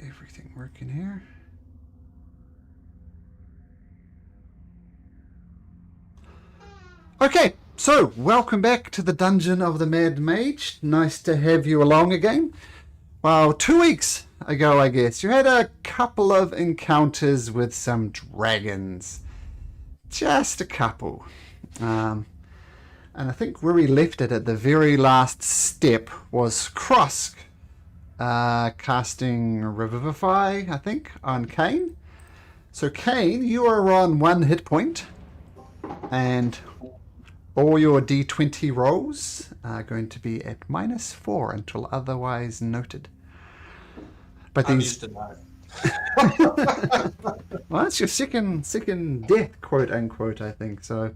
everything working here? Okay, so welcome back to the Dungeon of the Mad Mage. Nice to have you along again. Well, 2 weeks ago, I guess, you had a couple of encounters with some dragons. Just a couple. And I think where we left it at the very last step was Krosk casting Revivify, I think, on Kane. So Kane, you are on 1 hit point, and all your d20 rolls are going to be at -4 until otherwise noted. But I'm these... used to that. Well, that's your second death, quote unquote, I think. So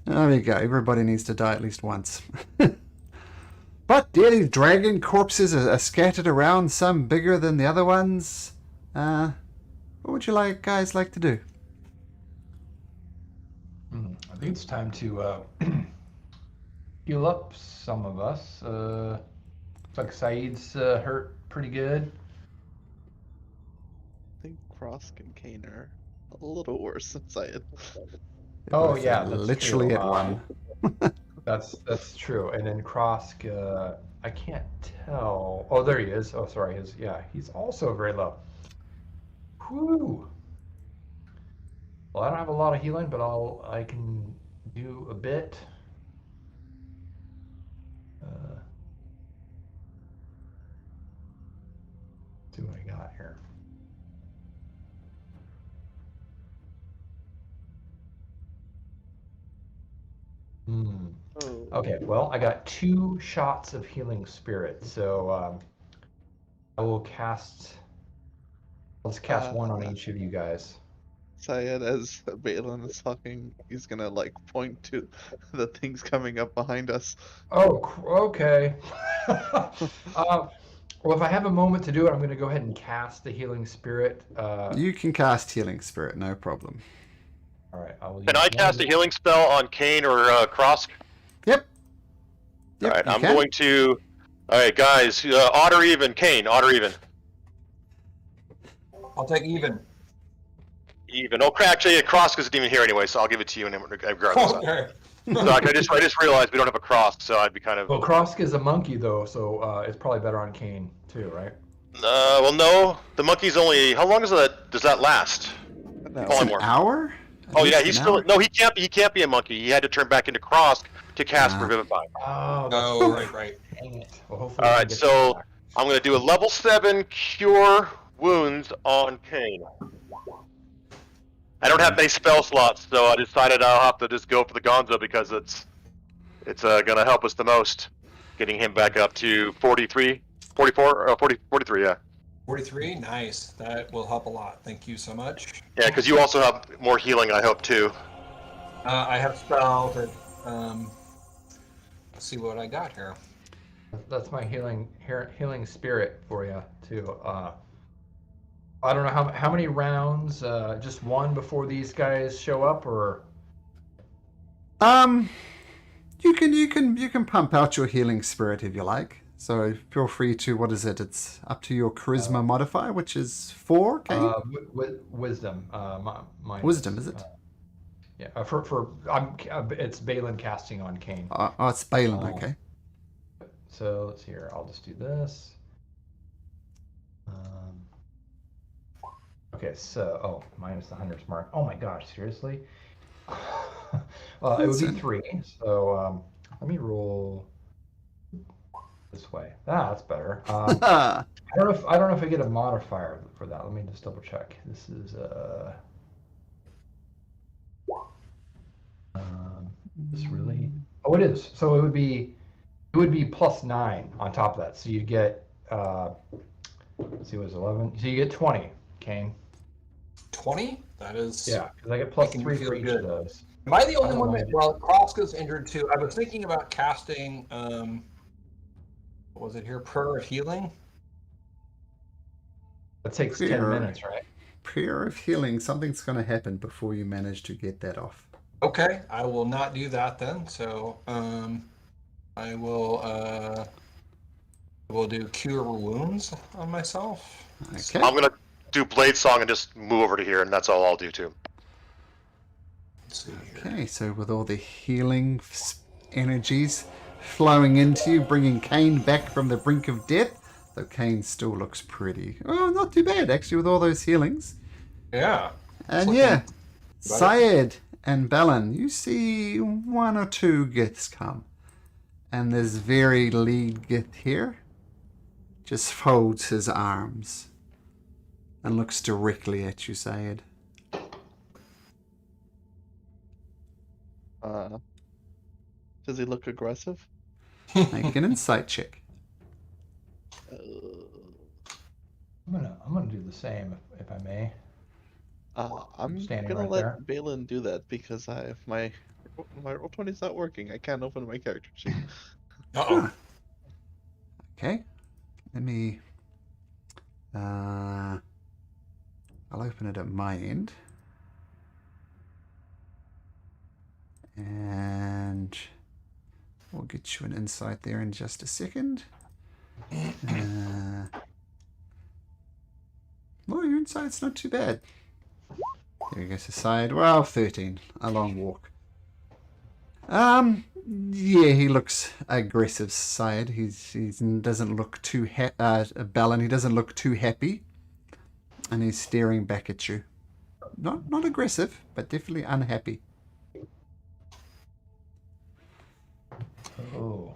there we go. Everybody needs to die at least once. But yeah, these dragon corpses are scattered around, some bigger than the other ones. What would you guys like to do? I think it's time to heal up some of us. Looks like Saeed's hurt pretty good. I think Krosk and Kane are a little worse than Syed. Oh yeah, that's literally true. at 1. That's true. And then Krosk, I can't tell. Oh, there he is. Oh, sorry. He's also very low. Whew. Well, I don't have a lot of healing, but I can do a bit. Let's see what I got here. Oh. Okay, well, I got 2 shots of healing spirit, so I will cast. Let's cast 1 on each of you guys. Syed, as Balin is talking, he's gonna like point to the things coming up behind us. Oh, okay. Well, if I have a moment to do it, I'm going to go ahead and cast the healing spirit. You can cast Healing Spirit, no problem. All right, I will. Can I cast a healing spell on Kane or Krosk? Yep. All right, I'm going to. All right, guys, odd or even, Kane, odd or even. I'll take even. Even. Oh, actually, Krosk isn't even here anyway, so I'll give it to you regardless. Okay. So I just realized we don't have a Krosk, so I'd be kind of. Well, Krosk is a monkey though, so it's probably better on Kane too, right? Well, no, the monkey's only. How long does that last? No. It's an hour? Oh yeah, he's still. No, he can't be. He can't be a monkey. He had to turn back into Krosk to cast Revivify. Oh, right. dang it. Well, hopefully All we right, get so that. I'm going to do a level 7 Cure Wounds on Kane. I don't have many spell slots, so I decided I'll have to just go for the Gonzo because it's going to help us the most, getting him back up to 43, 44, or 43, yeah. 43, nice. That will help a lot. Thank you so much. Yeah, because you also have more healing, I hope, too. I have spells that, let's see what I got here. That's my healing spirit for you too. I don't know how many rounds. Just 1 before these guys show up, or You can pump out your Healing Spirit if you like. So feel free to. What is it? It's up to your Charisma modifier, which is 4. Kane? Wisdom. Mine Wisdom, is it? Yeah. It's Balin casting on Kane. Oh, it's Balin. Okay. So let's see here. I'll just do this. Okay, so minus the 100's mark. Oh my gosh, seriously? It would be 3. So let me roll this way. That's better. I don't know if I get a modifier for that. Let me just double check. This is this really. Oh, it is. So it would be +9 on top of that. So you get let's see, it was 11. So you get 20, Kane. 20? That is... Yeah, because I get +3 feel for each good. of those. Am I the only one that... Well, Kroska's injured too. I was thinking about casting... what was it here? Prayer of Healing? That takes Prayer. 10 minutes, right? Prayer of Healing. Something's going to happen before you manage to get that off. Okay, I will not do that then. So I will do Cure Wounds on myself. Okay. I'm gonna do Blade Song and just move over to here, and that's all I'll do too. Let's see here. Okay, so with all the healing energies flowing into you, bringing Kane back from the brink of death, though Kane still looks pretty. Oh, not too bad, actually, with all those healings. Yeah. And looking yeah, better. Syed and Balin, you see one or two Giths come. And this very lead Gith here just folds his arms and looks directly at you, Syed. Does he look aggressive? Make an insight check. Uh, I'm gonna do the same if I may. I'm standing gonna right let there. Balin do that because if my Roll20's not working, I can't open my character sheet. Uh-oh. Okay. Let me... I'll open it at my end. And we'll get you an insight there in just a second. Well, your insight's not too bad. There you go, Side. Well, 13. A long walk. Yeah, he looks aggressive, Side. He doesn't look too Balin. He doesn't look too happy, and he's staring back at you. Not aggressive, but definitely unhappy. Oh.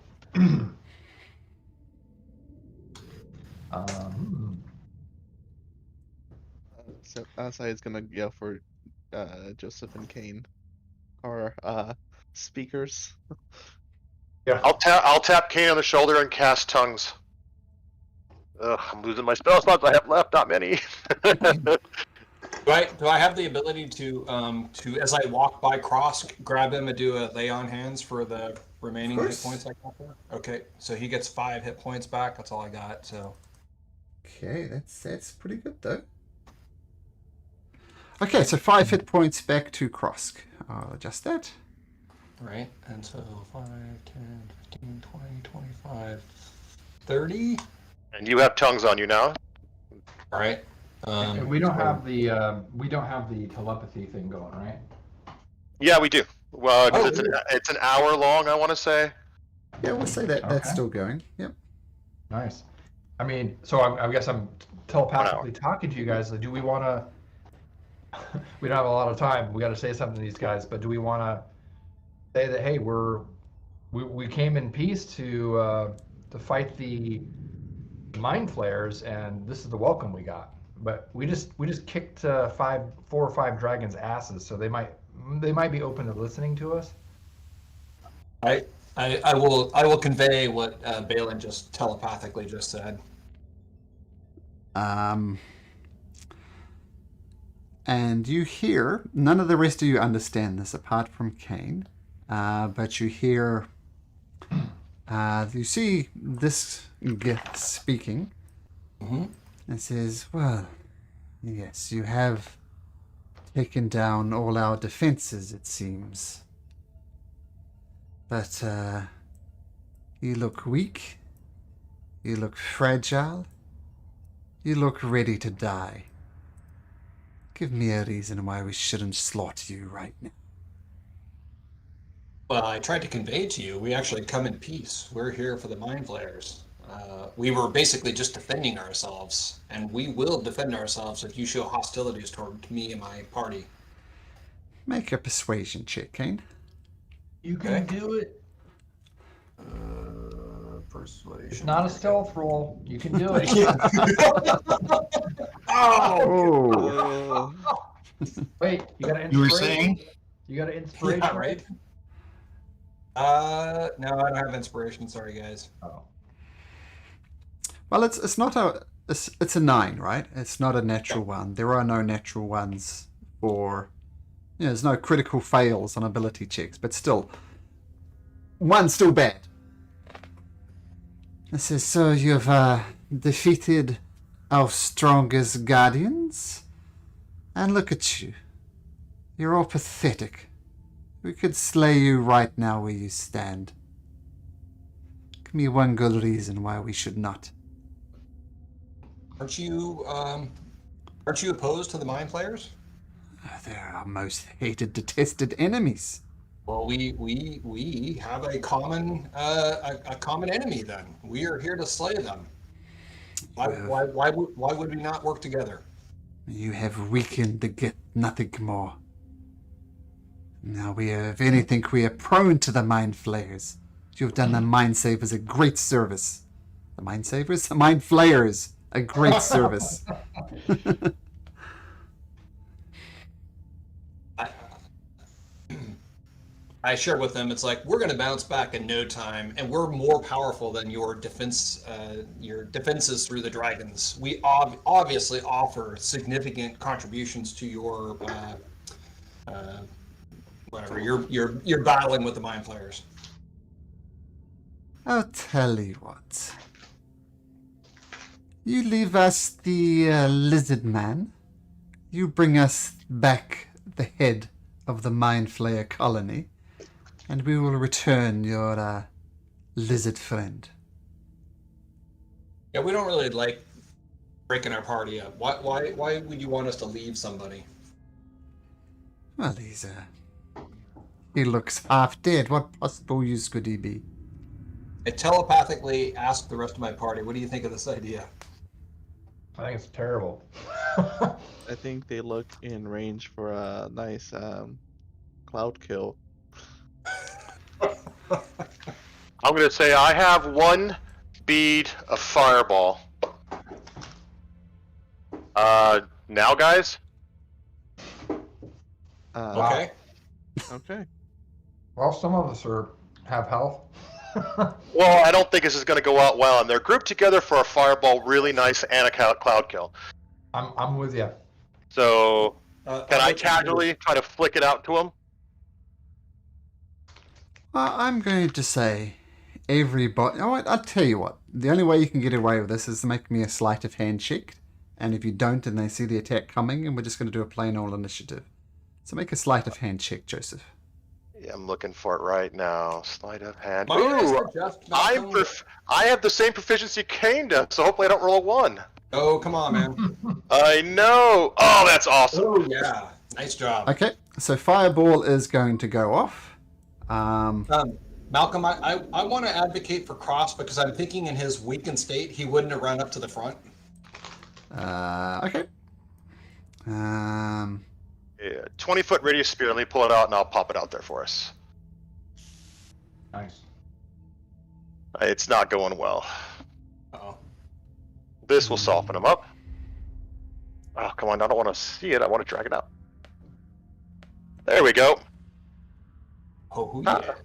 So Asai's gonna yell for Joseph and Kane, our speakers. Yeah. I'll tap Kane on the shoulder and cast Tongues. Ugh, I'm losing my spell slots I have left. Not many. Do I have the ability to as I walk by Cross, grab him and do a lay on hands for the remaining hit points I got there? Okay, so he gets 5 hit points back. That's all I got. So. Okay, that's pretty good though. Okay, so 5 hit points back to Krosk. I'll adjust that. Right, and so 5, 10, 15, 20, 25, 30. And you have Tongues on you now. All right. And we don't have the telepathy thing going, right? Yeah, we do. Well, 'cause Oh, it's an hour long, I want to say. Yeah, we'll say that that's Okay. still going. Yep. Nice. I mean, so I guess I'm telepathically talking to you guys. Like, do we want to? We don't have a lot of time. We got to say something to these guys, but do we want to say that hey, we came in peace to fight the mind flayers, and this is the welcome we got. But we just kicked 4 or 5 dragons' asses, so they might be open to listening to us. I will convey what Balin just telepathically just said. And you hear, none of the rest of you understand this apart from Kane, but you hear, you see this Gith speaking. Mm-hmm. And says, well, yes, you have taken down all our defenses, it seems. But you look weak, you look fragile, you look ready to die. Give me a reason why we shouldn't slaughter you right now. Well, I tried to convey to you, we actually come in peace. We're here for the mind flayers. We were basically just defending ourselves, and we will defend ourselves if you show hostilities toward me and my party. Make a persuasion check, Kane. You can do it. Persuasion. It's not a stealth roll. You can do it. Oh! Wait, you got an inspiration? You were saying? You got an inspiration? Yeah, right? No, I don't have inspiration. Sorry, guys. Oh. Well, it's not it's a 9, right? It's not a natural one. There are no natural ones for... there's no critical fails on ability checks, but still, one's still bad. It says, so you've defeated our strongest guardians? And look at you. You're all pathetic. We could slay you right now where you stand. Give me one good reason why we should not. Aren't you opposed to the Mind Flayers? They're our most hated, detested enemies. Well, we have a common enemy. Then we are here to slay them. Why would we not work together? You have weakened the Get Nothing More. Now if anything, we are prone to the Mind Flayers. You have done the Mind Savers a great service. The Mind Savers? The Mind Flayers, a great service. I share with them. It's like we're going to bounce back in no time, and we're more powerful than your defenses through the dragons. We obviously offer significant contributions to your whatever you're battling with the Mind Flayers. I'll tell you what. You leave us the lizard man. You bring us back the head of the Mind Flayer colony. And we will return your lizard friend. Yeah, we don't really like breaking our party up. Why would you want us to leave somebody? Well, he looks half dead. What possible use could he be? I telepathically asked the rest of my party, what do you think of this idea? I think it's terrible. I think they look in range for a nice cloud kill. I'm gonna say I have one bead of fireball. Now, guys. Okay. Okay. Well, some of us have health. Well, I don't think this is gonna go out well, and they're grouped together for a fireball, really nice, and a cloud kill. I'm with you. So, can I casually try to flick it out to them? Well, I'm going to say everybody... Oh, I'll tell you what. The only way you can get away with this is to make me a sleight of hand check. And if you don't and they see the attack coming, and we're just going to do a plain old initiative. So make a sleight of hand check, Joseph. Yeah, I'm looking for it right now. Sleight of hand. Might I Ooh, suggest, I have the same proficiency Kane does, so hopefully I don't roll a 1. Oh, come on, man. I know. Oh, that's awesome. Oh, yeah. Nice job. Okay, so Fireball is going to go off. Malcolm, I want to advocate for Cross because I'm thinking in his weakened state, he wouldn't have run up to the front. Okay. Yeah, 20-foot radius spear. Let me pull it out, and I'll pop it out there for us. Nice. It's not going well. Uh-oh. This will soften him up. Oh, come on. I don't want to see it. I want to drag it out. There we go. Oh, yeah.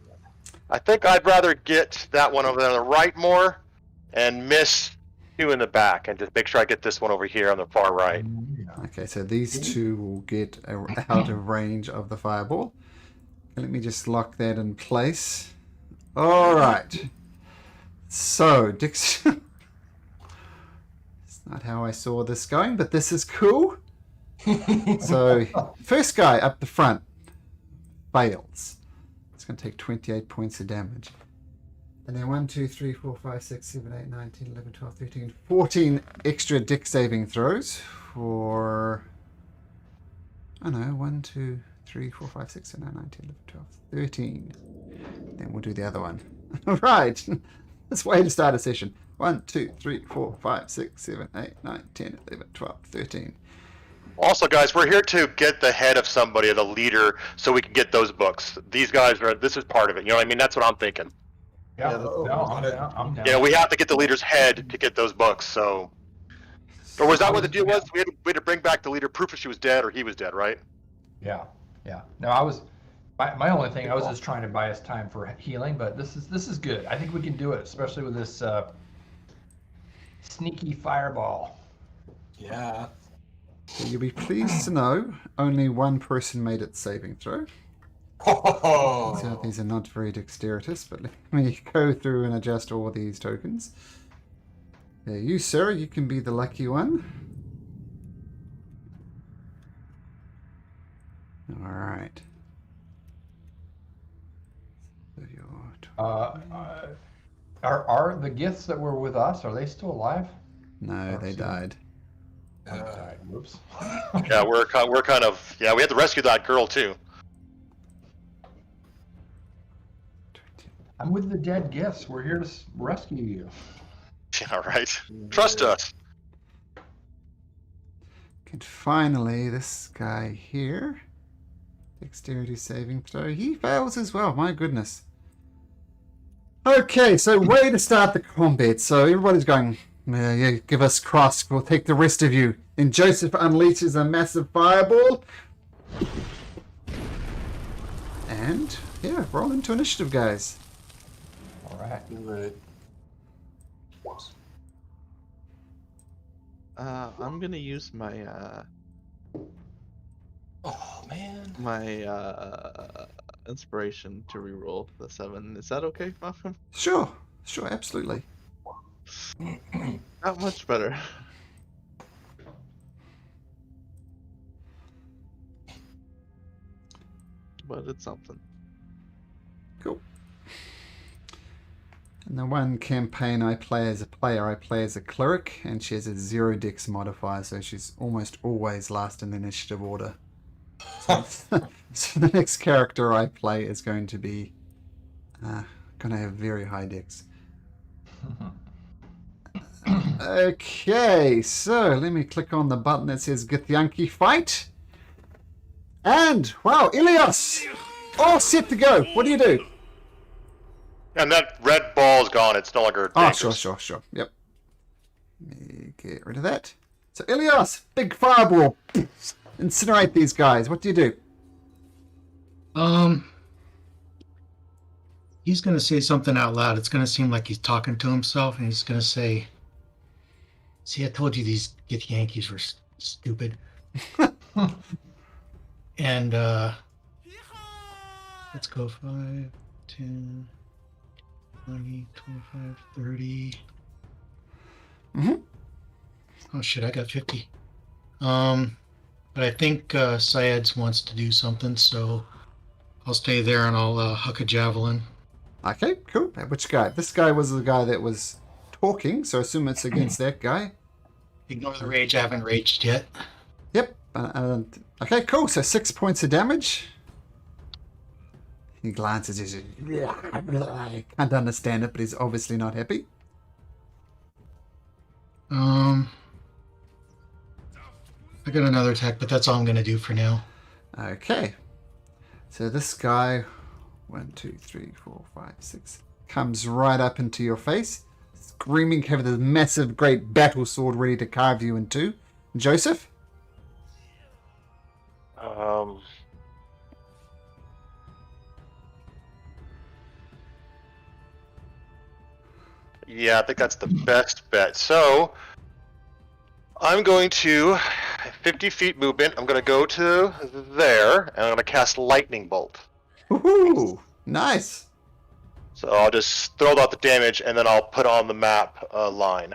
I think I'd rather get that one over there on the right more and miss 2 in the back and just make sure I get this one over here on the far right. Okay, so these two will get out of range of the fireball. Let me just lock that in place. All right. So, Dixon. It's not how I saw this going, but this is cool. So, first guy up the front fails. It's going to take 28 points of damage. And then 1, 2, 3, 4, 5, 6, 7, 8, 9, 10, 11, 12, 13, 14 extra dick saving throws for... Oh no, 1, 2, 3, 4, 5, 6, 7, 8, 9, 10, 11, 12, 13. Then we'll do the other one. Alright, that's way to start a session. 1, 2, 3, 4, 5, 6, 7, 8, 9, 10, 11, 12, 13. Also, guys, we're here to get the head of somebody, the leader, so we can get those books. These guys this is part of it. You know what I mean? That's what I'm thinking. Yeah, that's I'm down. Yeah, we have to get the leader's head to get those books, so... Or was that what the deal was? We had to bring back the leader, proof if she was dead or he was dead, right? Yeah. No, I was... My only thing, I was just trying to buy us time for healing, but this is good. I think we can do it, especially with this sneaky fireball. Yeah. So you'll be pleased to know only one person made its saving throw. Oh. So these are not very dexterous, but let me go through and adjust all these tokens. There, you, sir, you can be the lucky one. All right. So Are the giths that were with us, are they still alive? No, they died. Oh, they died. Whoops. Yeah, we're kind of we had to rescue that girl too. I'm with the dead gifts. We're here to rescue you. Yeah, right. Trust us. And finally, this guy here. Dexterity saving throw. He fails as well. My goodness. Okay, so way to start the combat. So everybody's going, yeah, give us cross. We'll take the rest of you. And Joseph unleashes a massive fireball. And, yeah, roll into initiative, guys. All right. Right. I'm gonna use my Oh man. inspiration to reroll the 7. Is that okay, Malcolm? Sure, absolutely. Not much better. But it's something. Cool. And the one campaign I play as a player, I play as a cleric, and she has a 0 dex modifier, so she's almost always last in the initiative order. So the next character I play is going to be going to have very high dex. Okay, so let me click on the button that says Githyanki Fight. And, wow, Ilios! All set to go. What do you do? And that red ball is gone. It's no longer Oh, dangerous. sure. Yep. Let me get rid of that. So, Ilios, big fireball. Incinerate these guys. What do you do? He's gonna say something out loud. It's gonna seem like he's talking to himself, and he's gonna say, "See, I told you these Yankees were stupid." And let's go 5, 10, 20, 25, 30. Oh shit, I got 50. But I think Syeds wants to do something, so I'll stay there and I'll huck a javelin. Okay, cool. Which guy? This guy was the guy that was talking, so I assume it's against that guy. Ignore the rage, I haven't raged yet. Yep. Okay, cool. So 6 points of damage. He glances. He says, I can't understand it, but he's obviously not happy. I got another attack, but that's all I'm going to do for now. Okay. So this guy, 1, 2, 3, 4, 5, 6, comes right up into your face, screaming, having this massive, great battle sword ready to carve you in two. Joseph? Yeah, I think that's the best bet. So, I'm going to 50 feet movement. I'm going to go to there, and I'm going to cast Lightning Bolt. Woohoo! Nice. So I'll just throw out the damage, and then I'll put on the map line.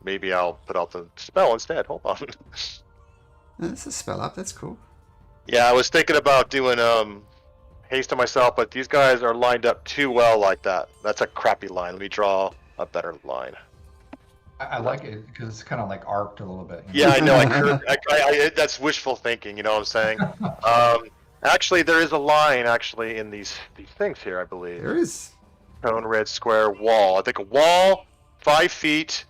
Maybe I'll put out the spell instead. Hold on. That's a spell up. That's cool. Yeah, I was thinking about doing haste on myself, but these guys are lined up too well like that. That's a crappy line. Let me draw a better line. I like it because it's kind of like arced a little bit. Yeah, I know. That's wishful thinking. You know what I'm saying? Actually, there is a line actually in these things here, I believe. There is. Cone, red square, wall. I think a wall, 5 feet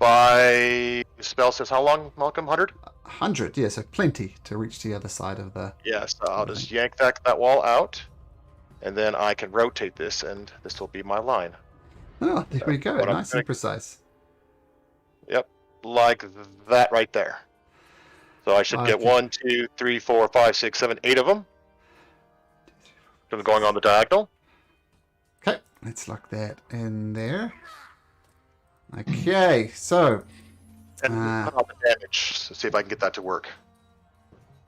by. The spell says how long, Malcolm? 100? 100, yeah, so plenty to reach the other side of the... Yeah, so I'll just yank that wall out, and then I can rotate this, and this will be my line. Oh, there we go. What I'm Nice doing. and precise. Yep, like that right there. So I should get Okay. 1, 2, 3, 4, 5, 6, 7, 8 of them. Going on the diagonal. Okay, let's lock that in there. Okay, so... And put out the damage. So see if I can get that to work.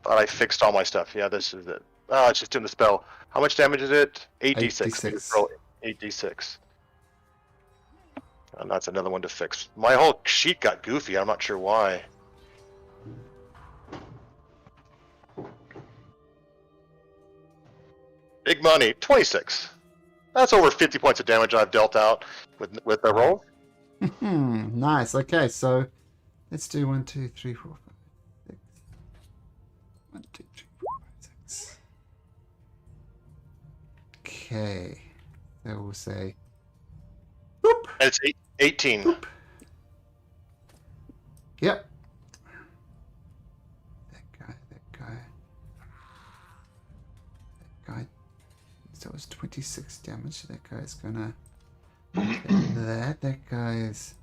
Thought I fixed all my stuff. Yeah, this is it. Oh, it's just doing the spell. How much damage is it? 8d6. 8d6. Roll 8d6. And that's another one to fix. My whole sheet got goofy. I'm not sure why. Big money. 26. That's over 50 points of damage I've dealt out with the roll. Nice. Okay, so let's do 1, 2, 3, 4, 5, 6. 1, 2, 3, 4, 5, 6. Okay. So we'll say boop. And it's 18. Boop. Yep. That guy. So it's 26 damage. That guy's gonna take that. That guy is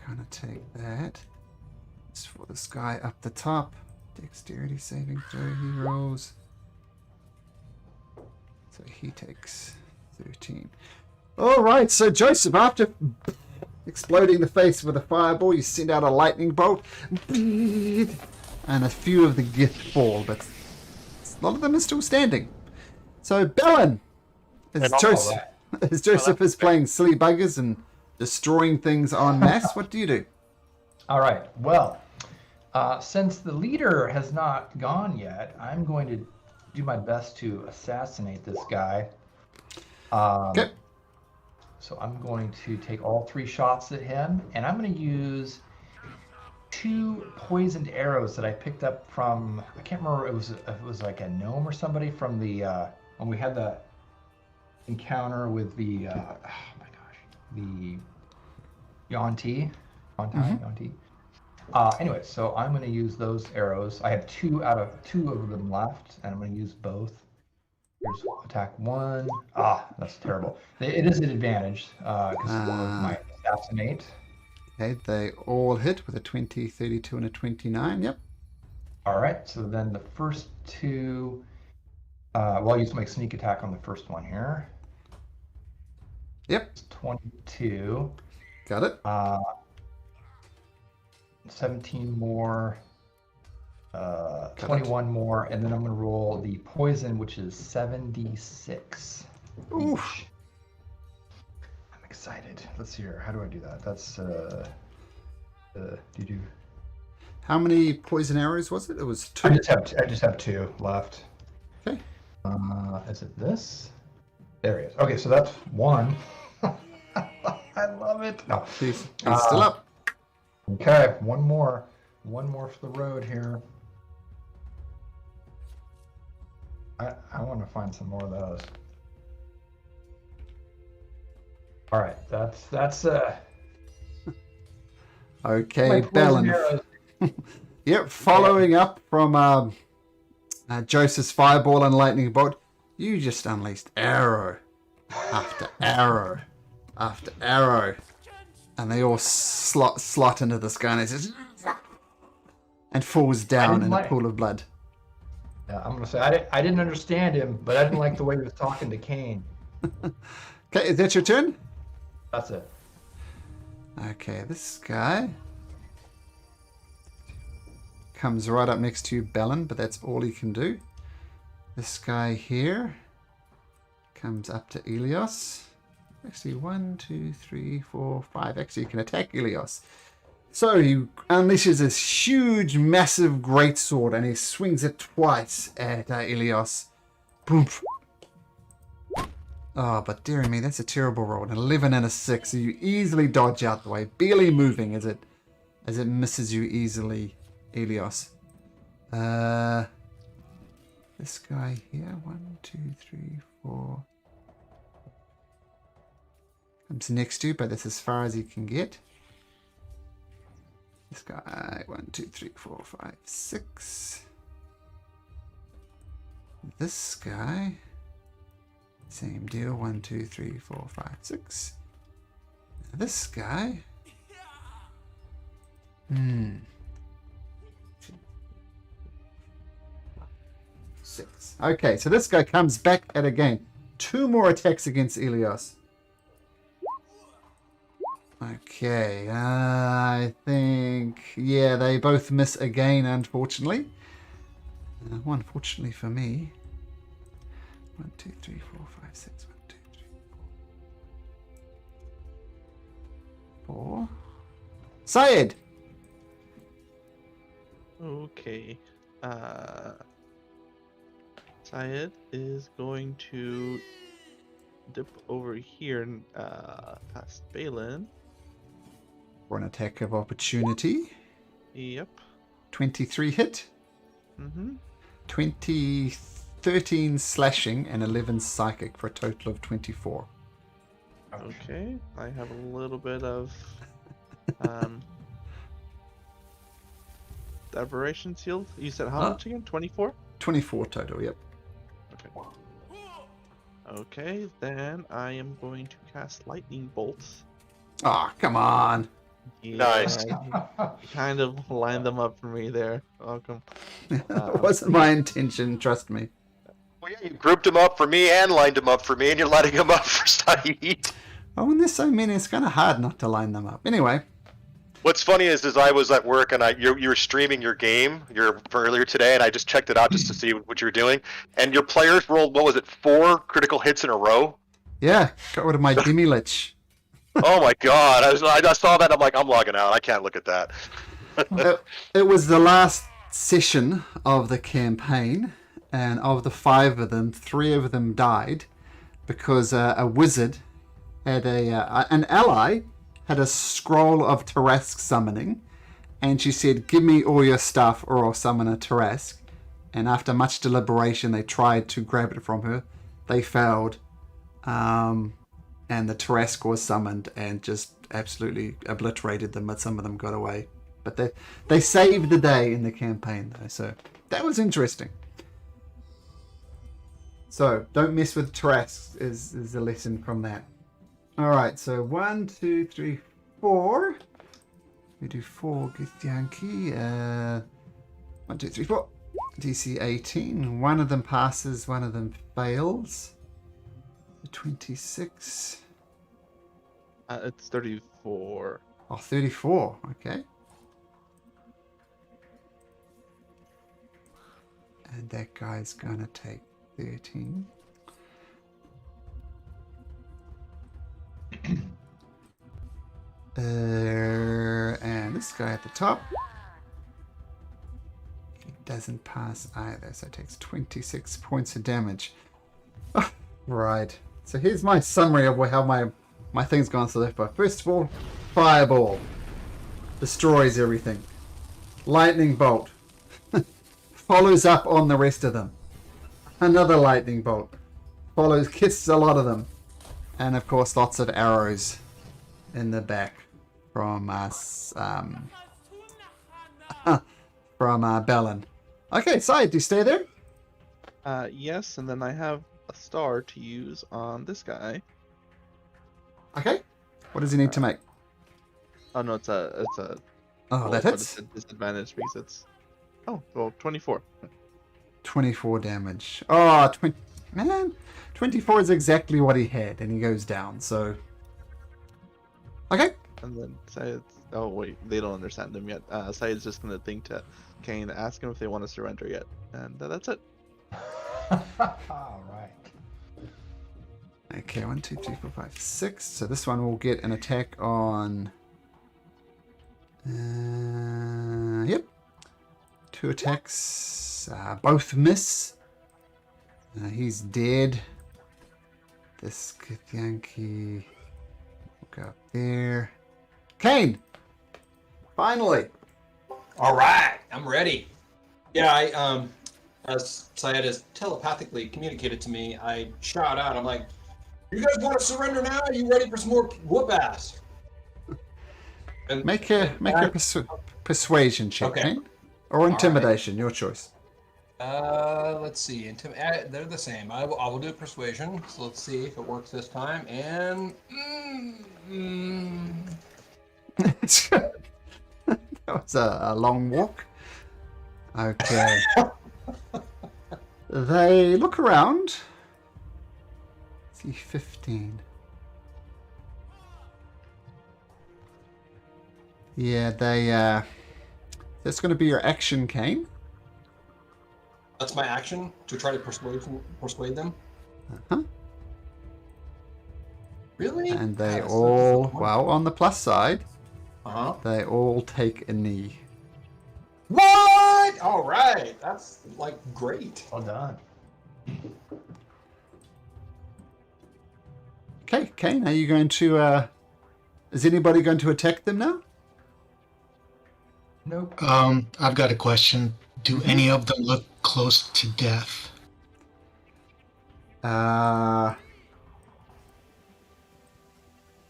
gonna take that. It's for this guy up the top. Dexterity saving throw he rolls. So he takes 13. Alright, so Joseph, after exploding the face with a fireball, you send out a lightning bolt. And a few of the gift fall, but a lot of them are still standing. So Bellin, as Joseph is playing silly buggers and destroying things en masse, what do you do? All right. Well, since the leader has not gone yet, I'm going to do my best to assassinate this guy. Okay. So I'm going to take all 3 shots at him, and I'm going to use 2 poisoned arrows that I picked up from, I can't remember, it was like a gnome or somebody from the when we had the encounter with the oh my gosh, the Yuan-Ti. Anyway, so I'm going to use those arrows. I have 2 of them left, and I'm going to use both. Here's attack 1. That's terrible. It is an advantage because one of my assassinate. Okay, they all hit with a 20, 32, and a 29. Yep. All right, so then the first 2, I'll use my sneak attack on the first one here. Yep. It's 22. Got it. 17 more. 21 more, and then I'm going to roll the poison, which is 76. Oof. I'm excited. Let's see here. How do I do that? That's do. How many poison arrows was it? It was 2. I just have 2 left. Okay. Is it this? There he is. Okay, so that's 1. I love it. No, He's still up. Okay, one more for the road here. I want to find some more of those. All right, that's Okay, Bellin. Yep, following up from Joseph's fireball and lightning bolt, you just unleashed arrow after arrow after arrow, and they all slot into this guy, and it just and falls down in a pool of blood. Yeah, I'm gonna say I didn't understand him, but I didn't like the way he was talking to Kane. Okay, is that your turn? That's it. Okay, this guy comes right up next to you, Bellin, but that's all he can do. This guy here comes up to Elios. Actually, 1, 2, 3, 4, 5. Actually, you can attack Elios. So he unleashes this huge, massive greatsword, and he swings it twice at Elios. Boom. Oh, but dearie me, that's a terrible roll. An 11 and a 6. So you easily dodge out the way, barely moving as it misses you easily, Elios. This guy here, 1, 2, 3, 4. Comes next to you, but that's as far as he can get. This guy, 1, 2, 3, 4, 5, 6. This guy, same deal, 1, 2, 3, 4, 5, 6. This guy, 6. Okay, so this guy comes back at again. 2 more attacks against Elios. Okay, I think, yeah, they both miss again, unfortunately. Unfortunately for me. 1, 2, 3, 4, 5, 6. 1, 2, 3, 4. Syed! Okay. Syed is going to dip over here and past Balin for an attack of opportunity. Yep. 23 hit. Mm-hmm. 13 slashing and 11 psychic for a total of 24. Okay. I have a little bit of aberration shield. You said how Huh? much again? 24? 24 total, yep. Okay. Okay, then I am going to cast lightning bolts. Oh, come on. Nice. Yeah, you kind of lined them up for me there. Welcome. It wasn't my intention, trust me. Well, yeah, you grouped them up for me and lined them up for me, and you're lining them up for Saeed. Oh, when there's so many, it's kind of hard not to line them up. Anyway. What's funny is I was at work and you were streaming your game for earlier today, and I just checked it out just to see what you were doing. And your players rolled, what was it, 4 critical hits in a row? Yeah, got rid of my Demi-Lich. Oh my god! I saw that. I'm like, I'm logging out. I can't look at that. It was the last session of the campaign, and of the 5 of them, 3 of them died because a wizard had an ally had a scroll of Tarask summoning, and she said, "Give me all your stuff, or I'll summon a Tarask." And after much deliberation, they tried to grab it from her. They failed, and the Tarask was summoned and just absolutely obliterated them. But some of them got away. But they saved the day in the campaign, though, so that was interesting. So don't mess with Tarask is a lesson from that. All right, so 1, 2, 3, 4. We do 4 Githyanki. 1, 2, 3, 4. DC 18. One of them passes, one of them fails. 26. It's 34. Oh, 34. Okay. And that guy's gonna take 13. And this guy at the top, he doesn't pass either, so it takes 26 points of damage. Oh, right. So here's my summary of how my thing's gone so far. First of all, fireball destroys everything. Lightning bolt follows up on the rest of them. Another lightning bolt follows, kisses a lot of them, and of course lots of arrows in the back from us, from Bellin. Okay, Syed, do you stay there? Yes, and then I have a star to use on this guy. Okay. What does he need to make? Oh no, it's a Oh, roll, that but hits. it's a disadvantage because it's 24. 24 damage. Oh, man, 24 is exactly what he had, and he goes down. So, okay. And then Syed's, oh wait, they don't understand him yet. Syed's just gonna think to Kane, ask him if they want to surrender yet, and that's it. All right. Okay, 1, 2, 3, 4, 5, 6. So this one will get an attack on. Yep. 2 attacks. Both miss. He's dead. This Githyanki will go up there. Kane! Finally! All right, I'm ready. Yeah, as Syed has telepathically communicated to me, I shout out, I'm like, "You guys want to surrender now? Are you ready for some more whoop ass?" And Make a persuasion check, Okay. Kane. Or intimidation, your choice. Let's see. They're the same. I will do persuasion. So let's see if it works this time. And That was a long walk. Okay. They look around. See, 15. Yeah, that's going to be your action, Kane. that's my action to try to persuade them. Uh-huh. Really? And they Yes, all, that's well, on the plus side, Uh-huh. they all take a knee. What? All right. That's like great. Well done. Okay, Kane, are you going to, is anybody going to attack them now? I've got a question. Do any of them look close to death?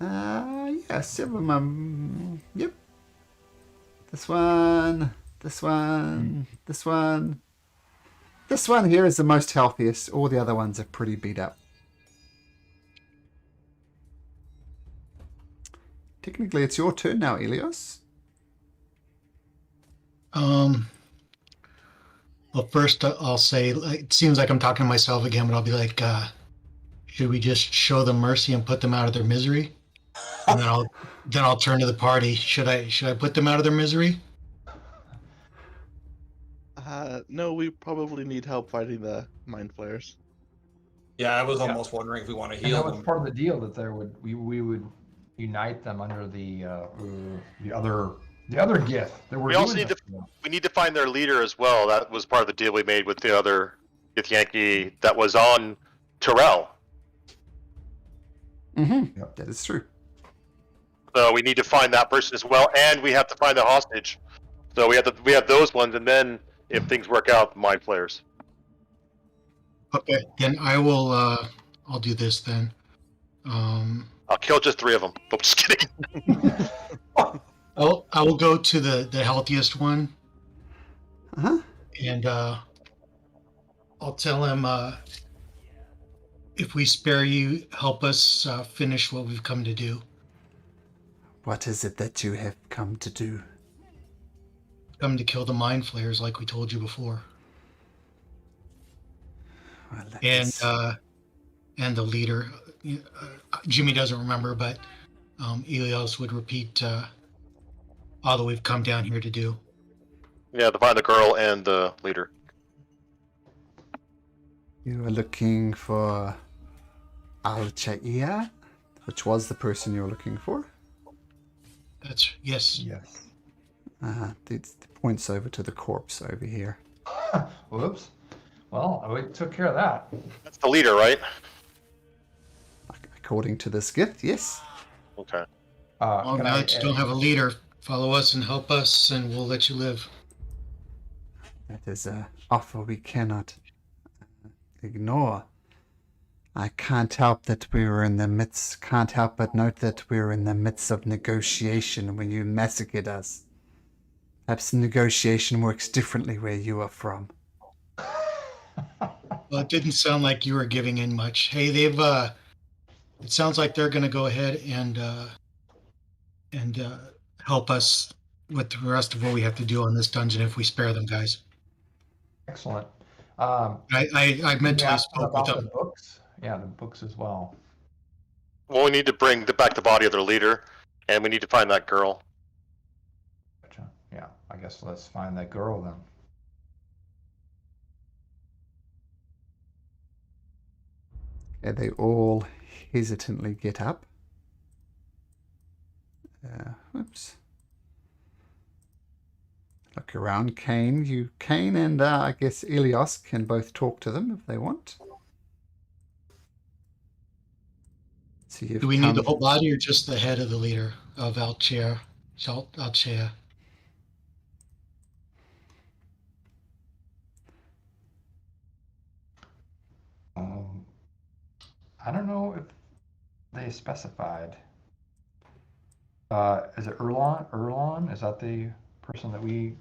Yeah, several of them. Yep. This one, this one, this one. This one here is the most healthiest. All the other ones are pretty beat up. Technically, it's your turn now, Elios. Well, first I'll say, it seems like I'm talking to myself again, but I'll be like, should we just show them mercy and put them out of their misery? And then I'll turn to the party. Should I put them out of their misery? No, we probably need help fighting the mind flayers. Yeah, I was almost wondering if we want to And heal that was them. part of the deal that we would unite them under the other gift that we're We also doing need this for. We need to find their leader as well. That was part of the deal we made with the other Githyanki that was on Terrell. Mm-hmm. Yep. That is true. So we need to find that person as well, and we have to find the hostage. So we have those ones, and then if things work out, mind flayers. Okay, then I will. I'll do this then. I'll kill just 3 of them. I'm just kidding. I will go to the healthiest one, Uh-huh. and I'll tell him, if we spare you, help us finish what we've come to do. What is it that you have come to do? Come to kill the mind flayers, like we told you before, Well, that and is- the leader. Jimmy doesn't remember, but Elios would repeat all that we've come down here to do. Yeah, to find the girl and the leader. You are looking for Al-Chaia, which was the person you were looking for. That's yes. Yes. It points over to the corpse over here. Whoops. Well, we took care of that. That's the leader, right? According to this gift, yes. Okay. Well, Can now I that you don't have a leader, follow us and help us, and we'll let you live. That is an offer we cannot ignore. I can't help but note that we were in the midst of negotiation when you massacred us. Perhaps negotiation works differently where you are from. Well, it didn't sound like you were giving in much. Hey, they've. It sounds like they're going to go ahead and help us with the rest of what we have to do on this dungeon if we spare them, guys. Excellent. I mentally ask them spoke with about them. the books. Yeah, the books as well. Well, we need to bring back the body of their leader, and we need to find that girl. Gotcha. Yeah, I guess let's find that girl then. And they all hesitantly get up. Whoops. Look around. Kane and I guess Elios can both talk to them if they want. So you've Do we need the come- whole body or just the head of the leader of Alchair? I don't know if they specified. Is it Erlon? Erlon? Is that the person that we?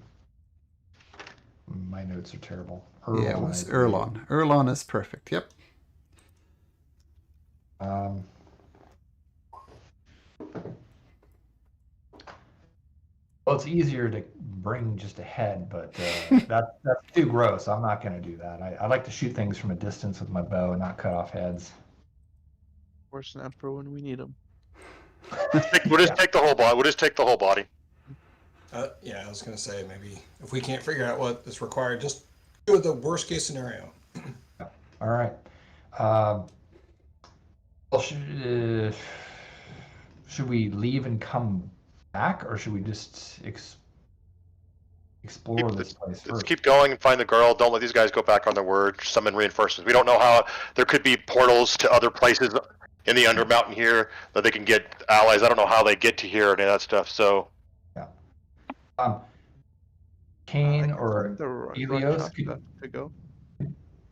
My notes are terrible. Yeah, it was I believe. Erlon. Erlon is perfect. Yep. Well, it's easier to bring just a head, but that's too gross. I'm not going to do that. I like to shoot things from a distance with my bow and not cut off heads. Or snap for when we need them. We'll just take the whole body. We'll just take the whole body. Yeah, I was going to say, maybe if we can't figure out what is required, just go with the worst case scenario. All right. Well, should we leave and come back, or should we just explore this place Let's first? keep going and find the girl. Don't let these guys go back on their word. Summon reinforcements. We don't know how there could be portals to other places in the Undermountain here that they can get allies. I don't know how they get to here and that stuff. So Kane I or think the Helios, Rakshasa could go. do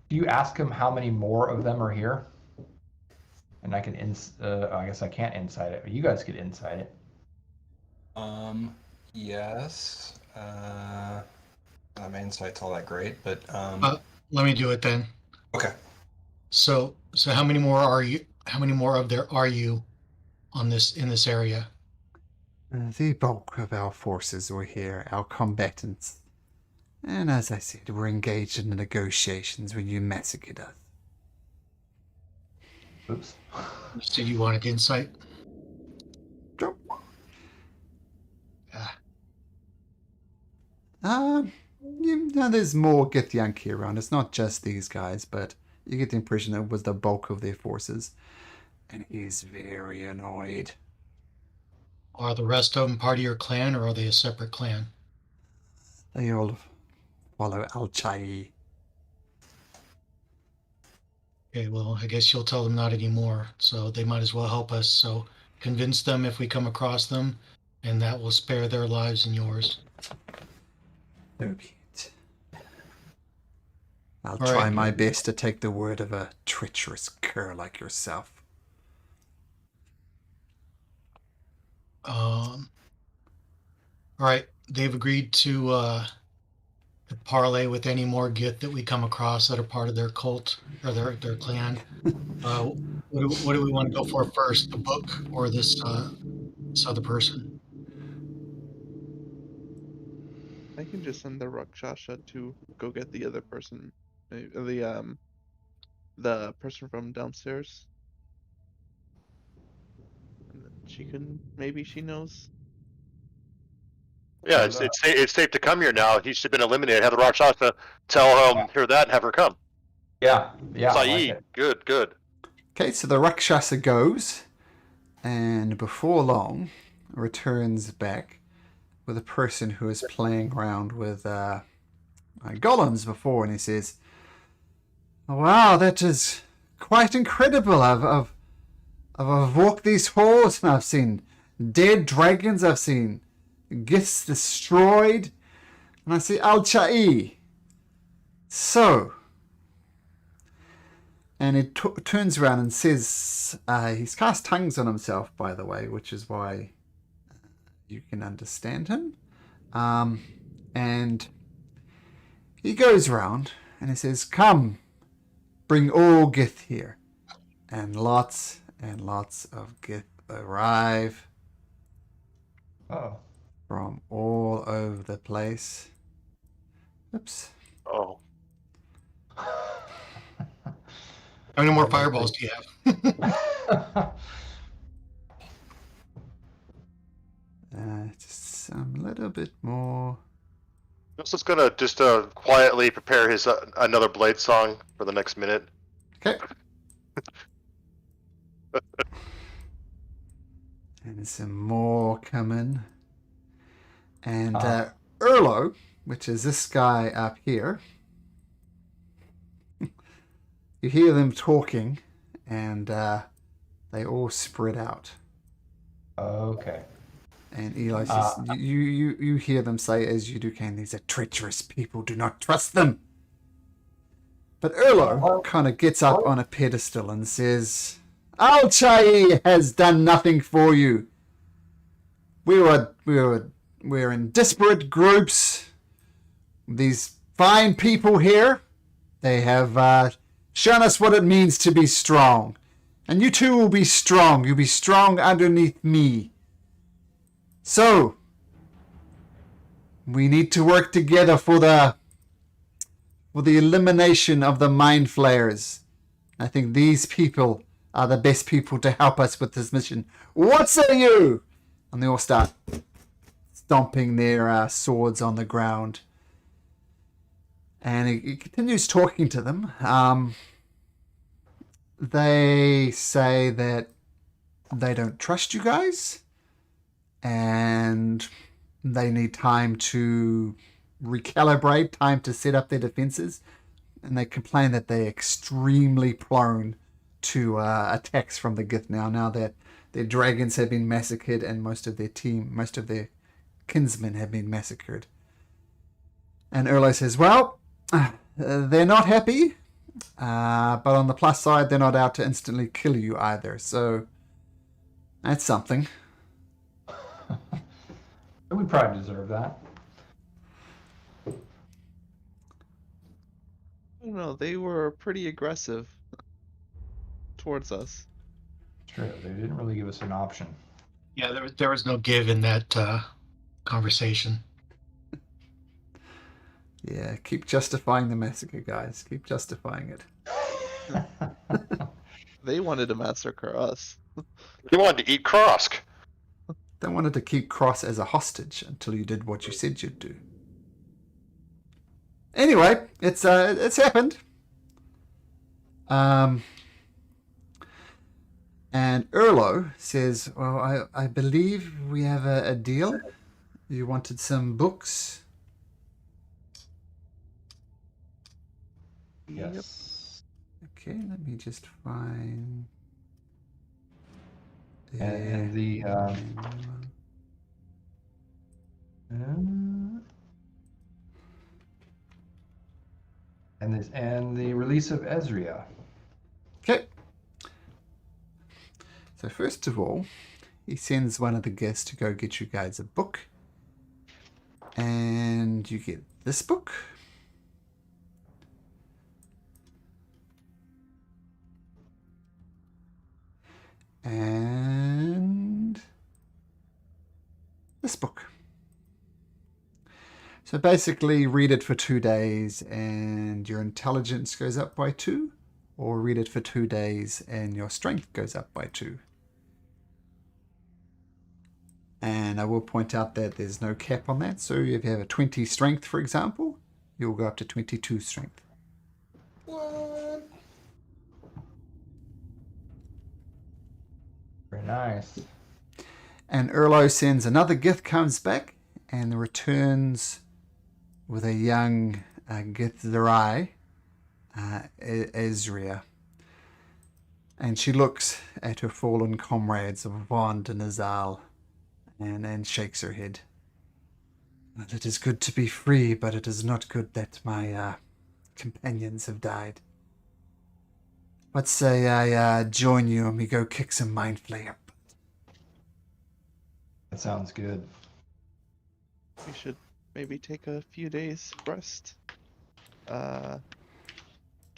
you ask him how many more of them are here? And I can I guess I can't insight it, but you guys could insight it. Yes. My insight's all that great, but Let me do it then. okay. So how many more are you? How many more of there are you in this area? The bulk of our forces were here, our combatants. And as I said, we're engaged in the negotiations when you massacred us. Oops. You said you wanted insight. Sure. Ah, There's more Githyanki around. It's not just these guys, but you get the impression it was the bulk of their forces. And he's very annoyed. are the rest of them part of your clan, or are they a separate clan? They all follow Al-Chai. Okay, well, I guess you'll tell them not anymore. So they might as well help us. So convince them if we come across them, and that will spare their lives and yours. So be it. I'll All try right. my best to take the word of a treacherous cur like yourself. All right, they've agreed to parlay with any more Gith that we come across that are part of their cult or their clan. What do we want to go for first, the book or this other person? I can just send the Rakshasa to go get the other person, the person from downstairs. And then maybe she knows. Yeah, it's safe to come here now. He should have been eliminated. Have the Rakshasa tell him hear that and have her come. Yeah, I like Saeed, it. good. Okay, so the Rakshasa goes, and before long, returns back with a person who is playing around with golems before, and he says, "Wow, that is quite incredible. I've walked these halls and I've seen dead dragons. I've seen gifts destroyed, and I see Al-Chai. So." And he turns around and says, he's cast tongues on himself, by the way, which is why you can understand him. And he goes around and he says, "Come, bring all Gith here." And lots of Gith arrive Oh. from all over the place. Oops. Oh, How many more fireballs do you have? Just a little bit more. I'm just gonna quietly prepare his another Blade song for the next minute. Okay. And some more coming. And Erlo, which is this guy up here, you hear them talking, and they all spread out. Okay. And Eli says, you hear them say, as you do, Kane, "These are treacherous people. Do not trust them." But Erlo kind of gets up on a pedestal and says, "Al-Chai has done nothing for you. We're in disparate groups. These fine people here, they have shown us what it means to be strong. And you too will be strong. You'll be strong underneath me. So, we need to work together for the elimination of the Mind Flayers. I think these people are the best people to help us with this mission. What say you?" And they all start stomping their swords on the ground. And he continues talking to them. They say that they don't trust you guys, and they need time to recalibrate, time to set up their defenses, and they complain that they're extremely prone to attacks from the Gith now that their dragons have been massacred and most of their kinsmen have been massacred. And Erlo says, well, they're not happy, but on the plus side, they're not out to instantly kill you either. So that's something. We probably deserve that. I don't know. They were pretty aggressive towards us. True. They didn't really give us an option. Yeah, there was no give in that conversation. Yeah, keep justifying the massacre, guys. Keep justifying it. They wanted to massacre us. He wanted to eat Krosk. They wanted to keep Cross as a hostage until you did what you said you'd do. Anyway, it's happened. And Erlo says, well, I believe we have a deal. You wanted some books. Yes. Okay, let me just find... And the and the release of Ezria. Okay. So first of all, he sends one of the guests to go get you guys a book. And you get this book. And this book. So basically read it for 2 days and your intelligence goes up by 2, or read it for 2 days and your strength goes up by 2. And I will point out that there's no cap on that. So if you have a 20 strength, for example, you'll go up to 22 strength. What? Very nice. And Erlo sends another gift, comes back and returns with a young Githzerai, Ezria. And she looks at her fallen comrades of Vond and Azal and shakes her head. It is good to be free, but it is not good that my companions have died. Let's say I join you and we go kick some Mind Flayer. That sounds good. We should maybe take a few days rest. To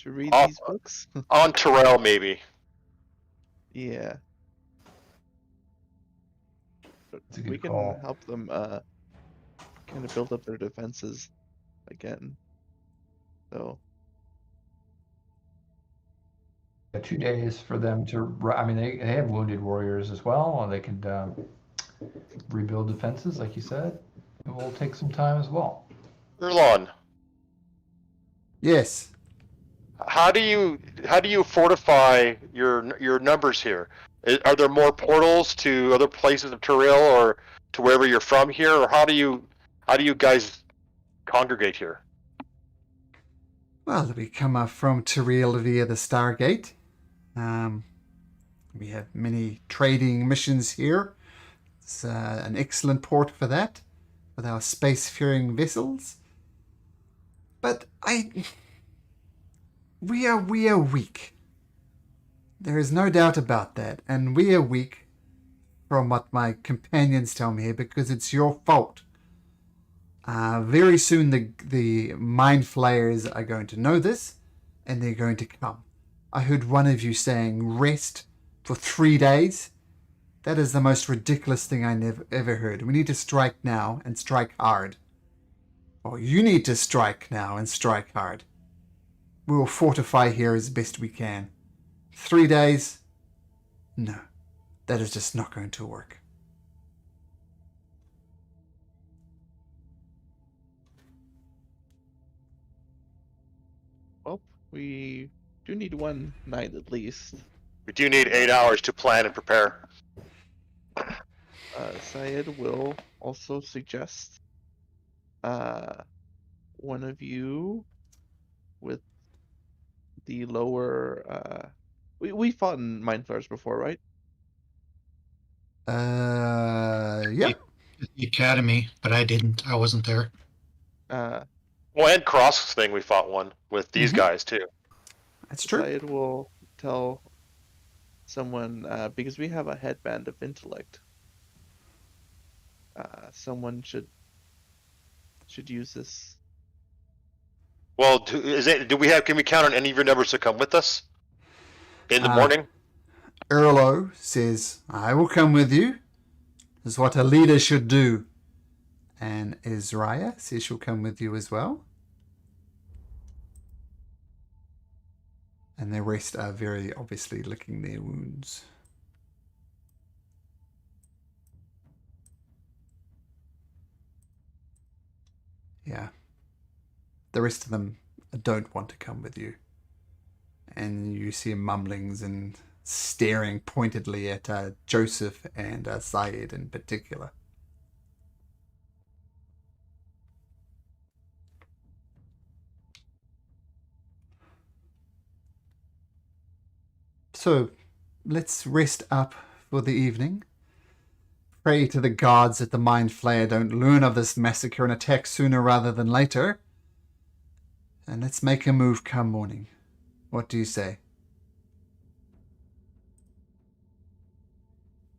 read Oh. these books. On Terrell, maybe. Yeah. But That's a good we can call. help them kind of build up their defenses again. So 2 days for them to. I mean, they have wounded warriors as well, and they can rebuild defenses, like you said. It will take some time as well. Erlon, Yes. how do you fortify your numbers here? Are there more portals to other places of Terrell or to wherever you're from here, or how do you guys congregate here? Well, we come up from Tyrell via the Stargate. We have many trading missions here. It's an excellent port for that, with our space-faring vessels. But we are weak. There is no doubt about that, and we are weak from what my companions tell me here, because it's your fault. Very soon the Mind Flayers are going to know this, and they're going to come. I heard one of you saying rest for 3 days. That is the most ridiculous thing I ever heard. We need to strike now and strike hard. Or you need to strike now and strike hard. We will fortify here as best we can. 3 days? No, that is just not going to work. well, we do need one night at least. We do need 8 hours to plan and prepare. Syed will also suggest one of you with the lower we fought in Mind Flayers before, right? Yeah. The academy, but I didn't. I wasn't there. Well, and Cross's thing, we fought one with these guys too. That's true. Syed will tell someone because we have a headband of intellect. Someone should use this. Well, do we have? Can we count on any of your numbers to come with us in the morning? Erlo says, I will come with you. This is what a leader should do. And Izraya says she'll come with you as well. And the rest are very obviously licking their wounds. Yeah. The rest of them don't want to come with you. And you see mumblings and staring pointedly at Joseph and Syed in particular. So, let's rest up for the evening. Pray to the gods that the Mind Flayer don't learn of this massacre and attack sooner rather than later. And let's make a move come morning. What do you say?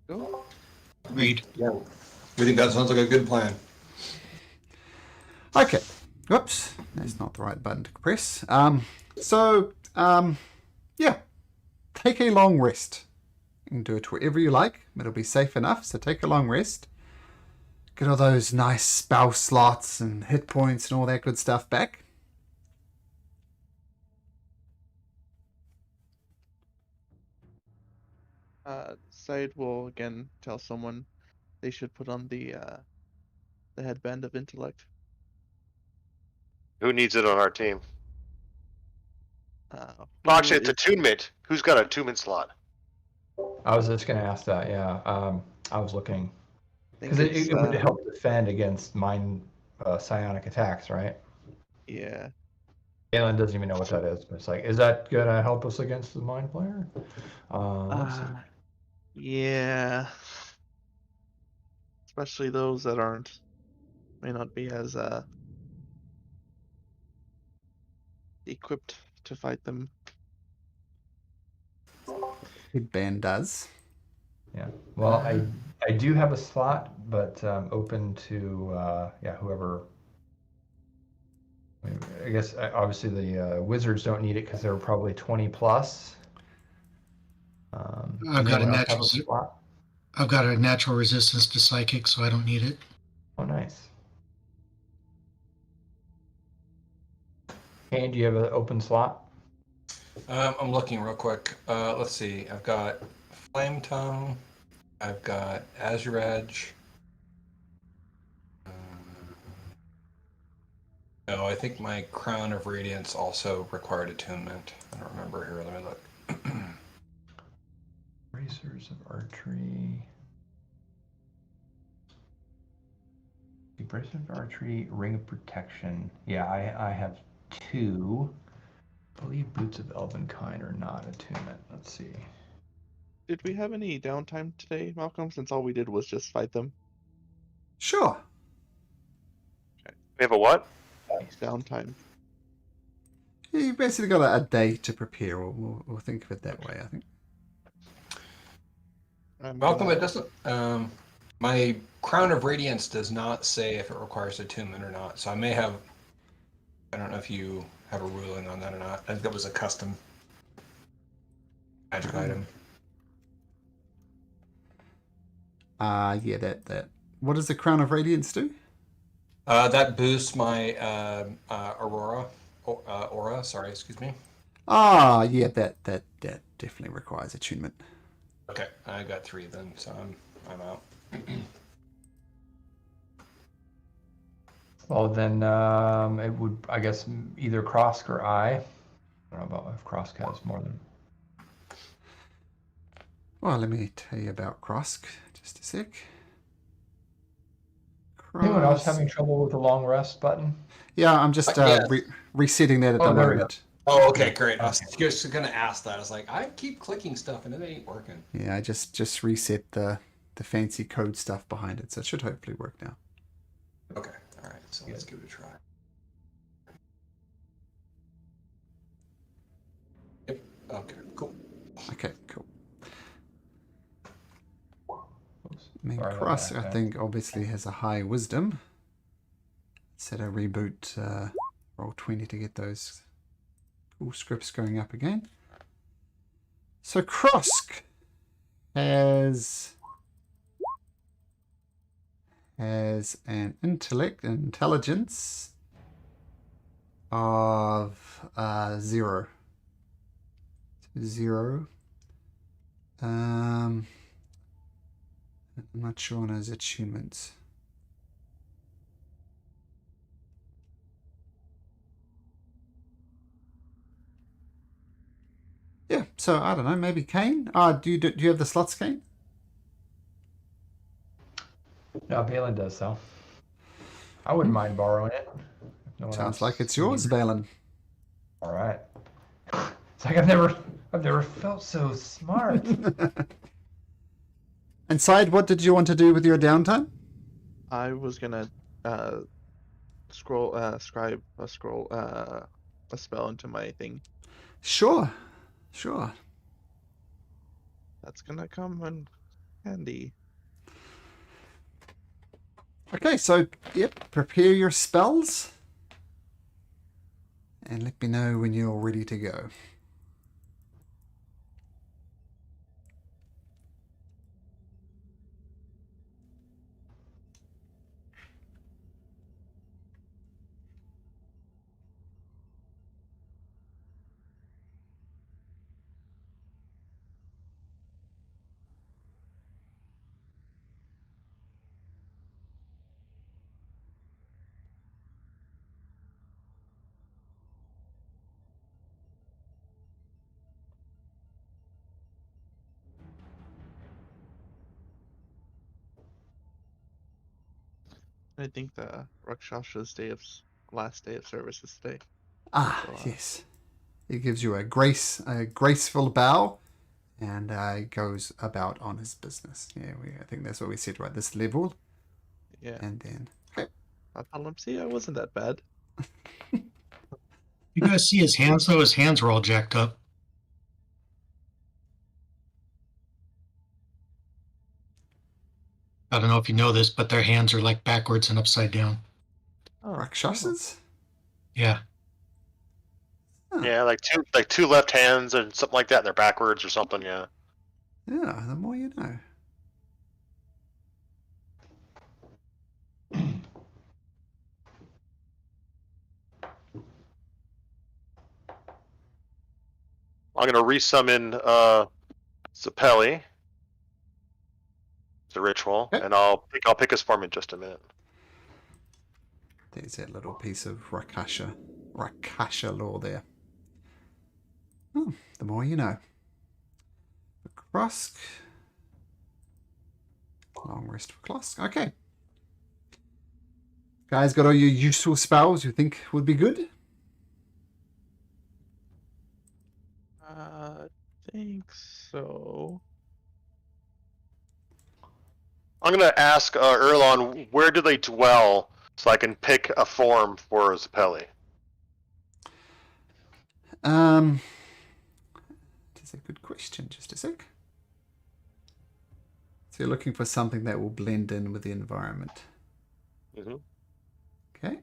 Go. Agreed. Yeah. We think that sounds like a good plan. Okay. Whoops. That's not the right button to press. Yeah. Take a long rest. You can do it wherever you like. It'll be safe enough, so take a long rest. Get all those nice spell slots and hit points and all that good stuff back. Syed will again tell someone they should put on the headband of intellect. Who needs it on our team? Who Well, actually, it's is- attunement. Who's got a attunement slot? I was just going to ask that. Yeah. I was looking I think because it's, it would help defend against mind psionic attacks, right? Yeah. Alan doesn't even know what that is, but it's like, is that gonna help us against the mind player? Let's see. Yeah. Especially those that may not be as equipped to fight them. Headband does. Yeah. Well, I do have a slot, but open to whoever. I guess obviously the wizards don't need it because they're probably 20 plus. I've got a anyone else have natural. slot? I've got a natural resistance to psychic, so I don't need it. Oh, nice. Kane, do you have an open slot? I'm looking real quick. Let's see. I've got Flame Tongue. I've got Azure Edge. No, I think my Crown of Radiance also required attunement. I don't remember here. Let me look. Bracers of Archery. Bracers of Archery, Ring of Protection. Yeah, I have 2. I believe Boots of Elvenkind are not attunement. Let's see. Did we have any downtime today, Malcolm? Since all we did was just fight them. Sure. We have a what? Downtime. You basically got a day to prepare. We'll think of it that way, I think. Malcolm, it doesn't. My Crown of Radiance does not say if it requires attunement or not. So I may have. I don't know if you have a ruling on that or not. I think that was a custom magic item. Yeah, that. What does the Crown of Radiance do? That boosts my aura. Sorry, excuse me. Yeah, that definitely requires attunement. Okay, I got 3 then, so I'm out. Well, then it would, I guess, either Krosk or I don't know about if Krosk has more than. Well, let me tell you about Krosk. Just a sec. Anyone else Krosk. having trouble with the long rest button? Yeah, I'm just Yes. resetting that at the there we moment. Oh, okay, great. I was just gonna ask that. I was like, I keep clicking stuff and it ain't working. Yeah, I just reset the fancy code stuff behind it, so it should hopefully work now. Okay, all right. So let's give it a try. Okay, cool. Okay, cool. Oops. I mean, Sorry about Cross, that, I guys. think, obviously has a high wisdom. Set a reboot roll 20 to get those cool scripts going up again. So Krosk has an intelligence of 0. 0. I'm not sure on his achievements. Yeah, so I don't know, maybe Kane? Do you have the slots, Kane? No, Balin does so. I wouldn't mind borrowing it. If no one Sounds else like it's needs yours, it. Balin. All right. It's like I've never felt so smart. And Syed, what did you want to do with your downtime? I was gonna scribe a spell into my thing. Sure. That's gonna come in handy. Okay, so, yep, prepare your spells. And let me know when you're ready to go. I think the Rakshas's last day of service is today. Ah, So, yes. He gives you a graceful bow, and goes about on his business. Yeah, I think that's what we said, right? This level, yeah. and then okay. I told him, see, I wasn't that bad. You guys see his hands though? His hands are all jacked up. I don't know if you know this, but their hands are like backwards and upside down. Oh, Rakshasas? Yeah. Huh. Yeah, like two left hands and something like that, and they're backwards or something. Yeah. Yeah, the more you know. I'm gonna resummon Zapelli. It's a ritual, Okay. and I'll pick his form in just a minute. There's that little piece of Rakasha lore there. Oh, the more you know. Krosk. Long rest for Krosk. Okay. Guys, got all your useful spells you think would be good? I think so. I'm gonna ask Erlon, where do they dwell, so I can pick a form for Zapelli. That's a good question. Just a sec. So you're looking for something that will blend in with the environment. Mm-hmm. Okay.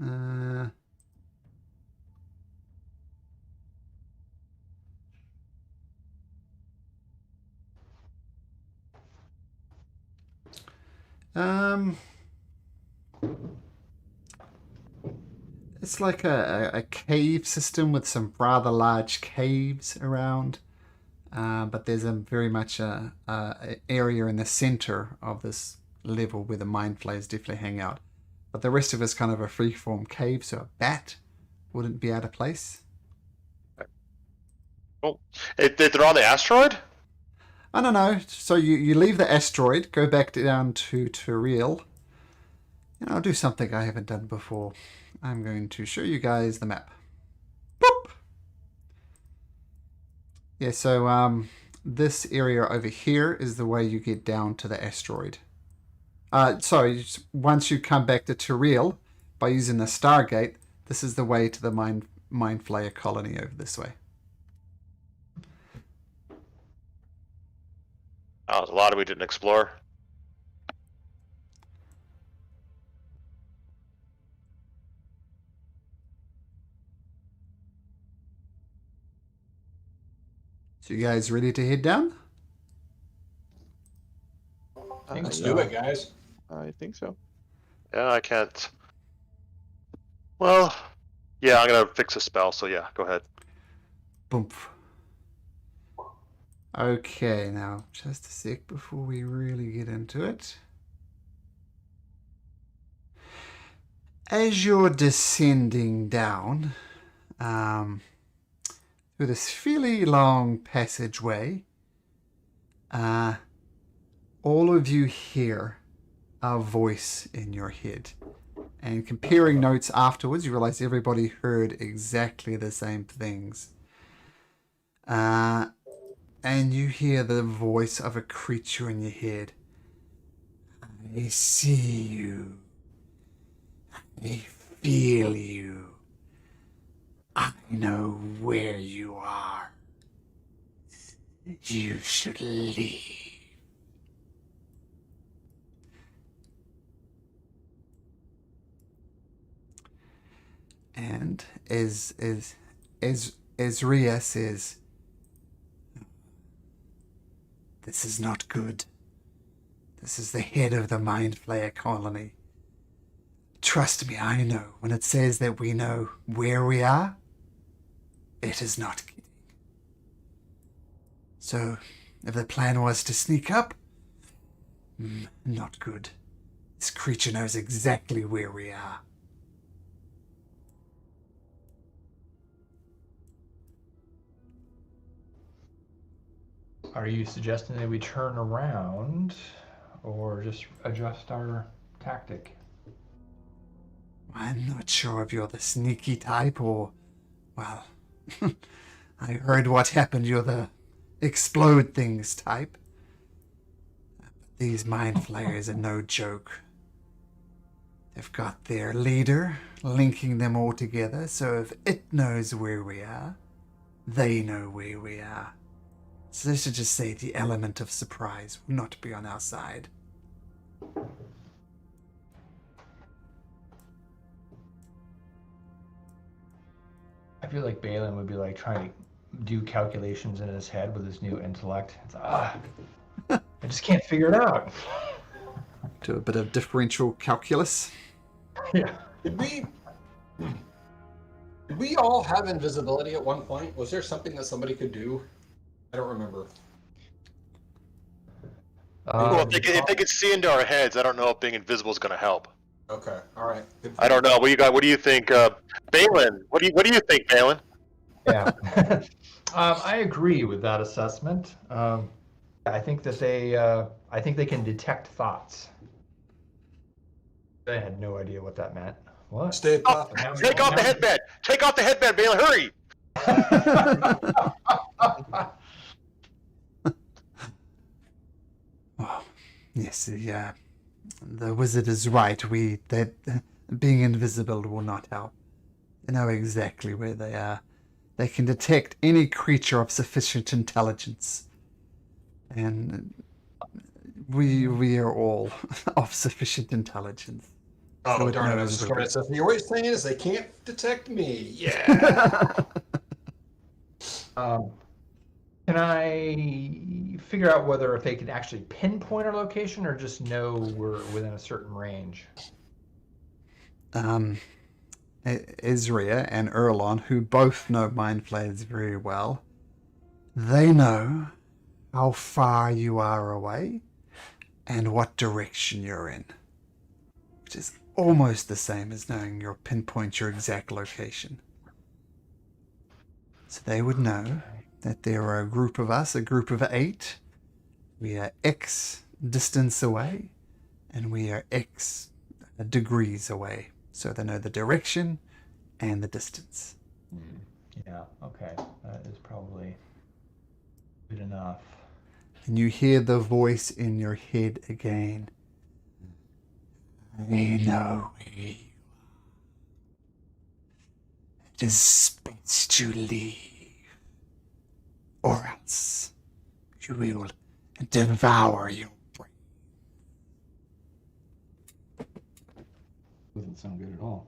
Uh, um, it's like a cave system with some rather large caves around. But there's very much a area in the center of this level where the mind flayers definitely hang out. But the rest of it's kind of a freeform cave, so a bat wouldn't be out of place. Cool. They're on the asteroid? I don't know. So you leave the asteroid, go back down to Turiel, and I'll do something I haven't done before. I'm going to show you guys the map. Boop! Yeah, so this area over here is the way you get down to the asteroid. Sorry, once you come back to Turiel by using the Stargate, this is the way to the Mind Flayer colony over this way. Oh, there's a lot of we didn't explore. So you guys ready to head down? Let's do it, guys. I think so. Yeah, I can't. Well, yeah, I'm gonna fix a spell. So yeah, go ahead. Boom. Okay, now just a sec before we really get into it. As you're descending down through this fairly long passageway, all of you hear a voice in your head. And comparing notes afterwards, you realize everybody heard exactly the same things. And you hear the voice of a creature in your head. I see you. I feel you. I know where you are. You should leave. And as Ria says, this is not good. This is the head of the Mind Flayer colony. Trust me, I know. When it says that we know where we are, it is not kidding. So, if the plan was to sneak up, not good. This creature knows exactly where we are. Are you suggesting that we turn around or just adjust our tactic? I'm not sure if you're the sneaky type or, well, I heard what happened. You're the explode things type. These Mind Flayers are no joke. They've got their leader linking them all together, so if it knows where we are, they know where we are. So let's just say the element of surprise will not be on our side. I feel like Balin would be like trying to do calculations in his head with his new intellect. It's, I just can't figure it out. Do a bit of differential calculus. Yeah. Did we all have invisibility at one point? Was there something that somebody could do? I don't remember. Well, if they could see into our heads, I don't know if being invisible is going to help. Okay, all right. I don't know. What you got? What do you think, Balin? What do you think, Balin? Yeah. I agree with that assessment. I think that they can detect thoughts. I had no idea what that meant. What? Stay puffing. Take off the headband. Take off the headband, Balin. Hurry! Oh, yes, the wizard is right. That being invisible will not help. They know exactly where they are. They can detect any creature of sufficient intelligence, and we are all of sufficient intelligence. Oh, So it darn it. I knows was just where going we- to say, you're always saying is they can't detect me. Yeah. Can I figure out whether if they can actually pinpoint our location or just know we're within a certain range? Isria and Erlon, who both know Mind Flayers very well, they know how far you are away and what direction you're in, which is almost the same as knowing your pinpoint your exact location. So they would know that there are a group of us, a group of 8. We are X distance away, and we are X degrees away. So they know the direction and the distance. Yeah, okay. That is probably good enough. And you hear the voice in your head again. I know where you are. is best to leave, or else you will devour your brain. Doesn't sound good at all.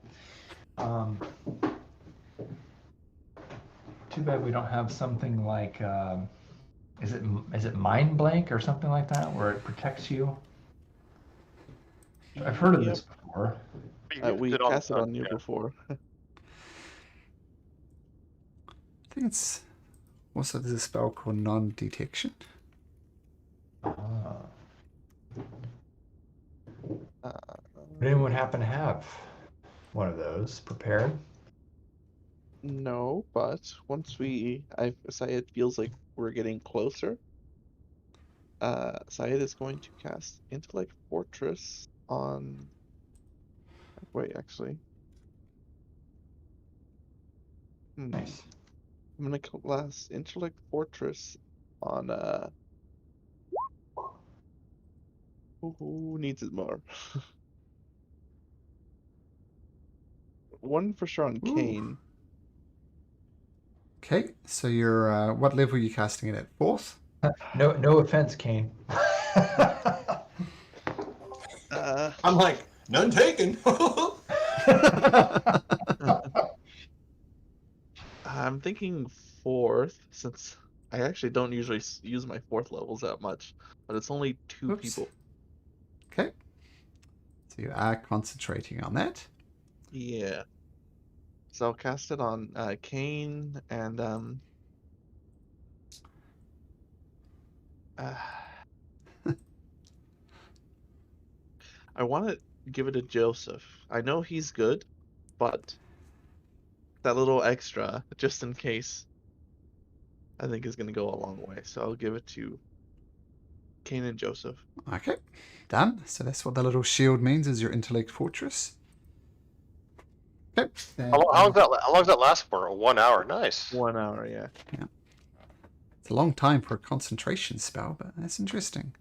Too bad we don't have something like, is it Mind Blank or something like that, where it protects you? I've heard of this before. We Used it cast it on you yeah. before. I think it's also there's a spell called non-detection. Ah. Uh, Would anyone happen to have one of those prepared? no, but once Syed feels like we're getting closer, Syed is going to cast Intellect Fortress on. Wait, actually. Nice. I'm gonna cast Intellect Fortress on who needs it more? One for sure on Ooh. Kane. Okay, so you're what level are you casting it at? 4th? No offense, Kane. I'm like, none taken. I'm thinking 4th, since I actually don't usually use my 4th levels that much, but it's only 2 Oops. people. Okay. So you are concentrating on that. Yeah. So I'll cast it on Kane and I want to give it to Joseph. I know he's good, but that little extra, just in case, I think is going to go a long way. So I'll give it to Kane and Joseph. Okay, done. So that's what the little shield means, is your intellect fortress. Okay. How long does that last for? 1 hour. Nice. 1 hour, yeah. It's a long time for a concentration spell, but that's interesting.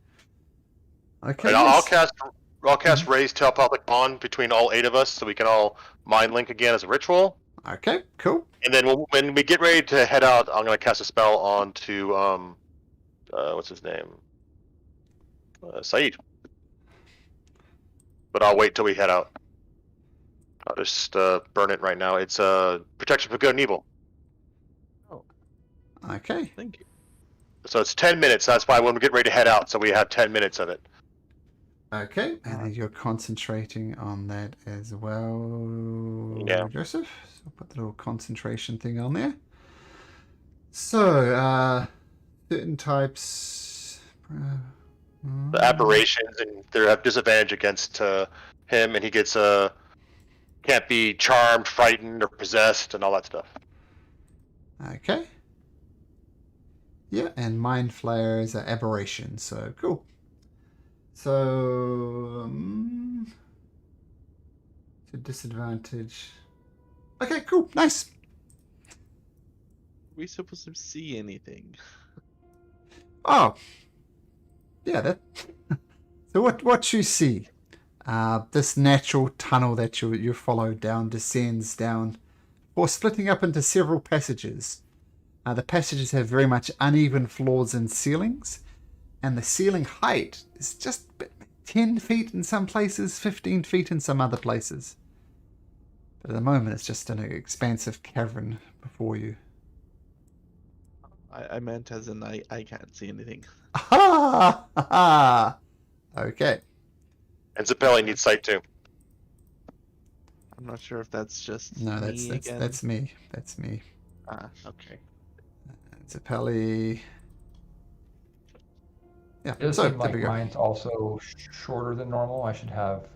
Okay. And I'll cast Mhm. Raise Telepathic Bond between all 8 of us, so we can all mind link again as a ritual. Okay, cool. And then when we get ready to head out, I'm gonna cast a spell onto what's his name? Saeed. But I'll wait till we head out. I'll just burn it right now. It's protection from good and evil. Okay. Thank you. So it's 10 minutes. That's why when we get ready to head out, so we have 10 minutes of it. Okay, and then you're concentrating on that as well, Yeah. Joseph. So I'll put the little concentration thing on there. So, certain types. The aberrations, and they have disadvantage against him, and he gets can't be charmed, frightened, or possessed, and all that stuff. Okay. Yeah, and Mind Flayer is an aberration, so cool. So, it's a disadvantage. Okay, cool, nice. Are we supposed to see anything? Oh, yeah. That. So what you see? This natural tunnel that you follow down descends down, or splitting up into several passages. The passages have very much uneven floors and ceilings, and the ceiling height is just 10 feet in some places, 15 feet in some other places. But at the moment, it's just an expansive cavern before you. I meant as in I can't see anything. Ah! Ah! Okay. And Zappelli needs sight too. I'm not sure if that's just No, me again. that's me. That's me. Ah, okay. Zappelli. Yeah, It does so seem there like we go. mine's also shorter than normal. I should have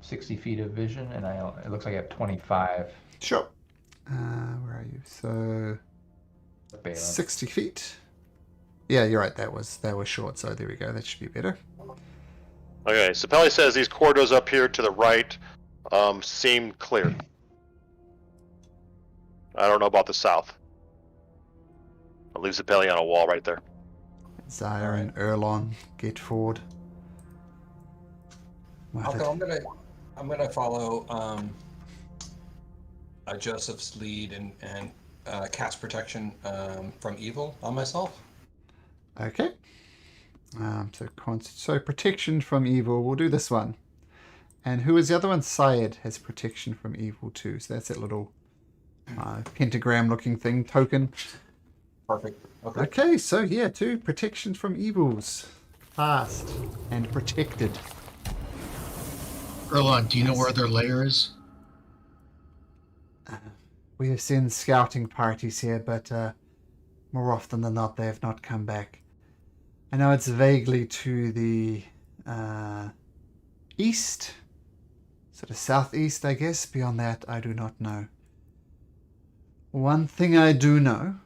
60 feet of vision, and it looks like I have 25. Sure. Where are you? So Balin. 60 feet. Yeah, you're right. That was short. So there we go. That should be better. Okay, Zappelli says these corridors up here to the right seem clear. I don't know about the south. I'll leave Zappelli on a wall right there. Zaya and Erlon get forward. I'm gonna follow Joseph's lead and cast protection from evil on myself. Okay. So protection from evil. We'll do this one. And who is the other one? Syed has protection from evil too. So that's that little pentagram-looking thing token. Perfect. Okay. Okay, so yeah, 2 protection from evils. Cast and protected. Erlon, do you know where their lair is? We have sent scouting parties here, but more often than not, they have not come back. I know it's vaguely to the east, sort of southeast, I guess. Beyond that, I do not know. One thing I do know,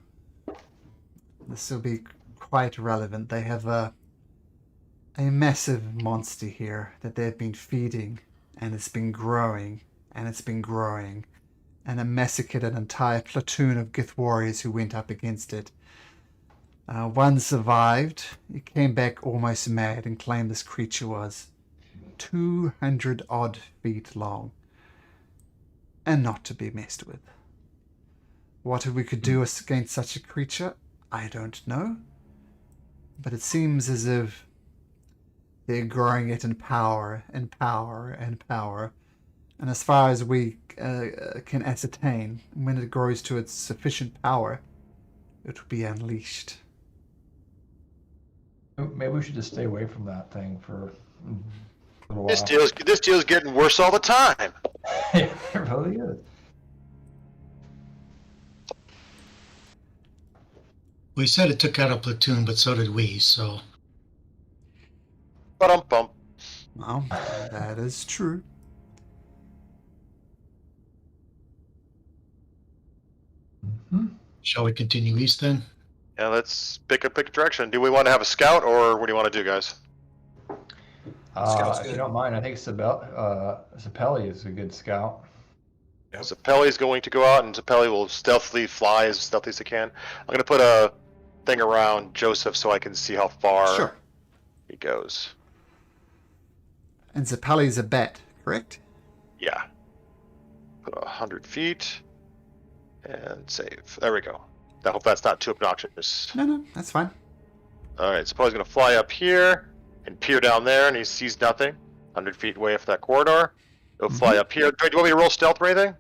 this will be quite relevant, they have a massive monster here that they've been feeding, and it's been growing, and it's been growing, and it massacred an entire platoon of Gith warriors who went up against it. One survived. He came back almost mad and claimed this creature was 200 odd feet long and not to be messed with. What we could do against such a creature, I don't know. But it seems as if they're growing it in power and power and power. And as far as we can ascertain, when it grows to its sufficient power, it will be unleashed. Maybe we should just stay away from that thing for a little while. This deal's getting worse all the time. It really is. We said it took out a platoon, but so did we, so... Bum. Well, that is true. Shall we continue east then? Yeah, let's pick a direction. Do we want to have a scout, or what do you want to do, guys? Scout's If good. you don't mind, I think Sapelli is a good scout. Yep. Zapelli's going to go out, and Zapelli will stealthily fly as stealthy as he can. I'm going to put a thing around Joseph so I can see how far Sure. he goes. And Zapali's a bat, correct? Yeah. Put 100 feet and save. There we go. I hope that's not too obnoxious. No, that's fine. All right, Zapelli's going to fly up here and peer down there, and he sees nothing. 100 feet away from that corridor. He'll fly up here. Do you want me to roll stealth or anything?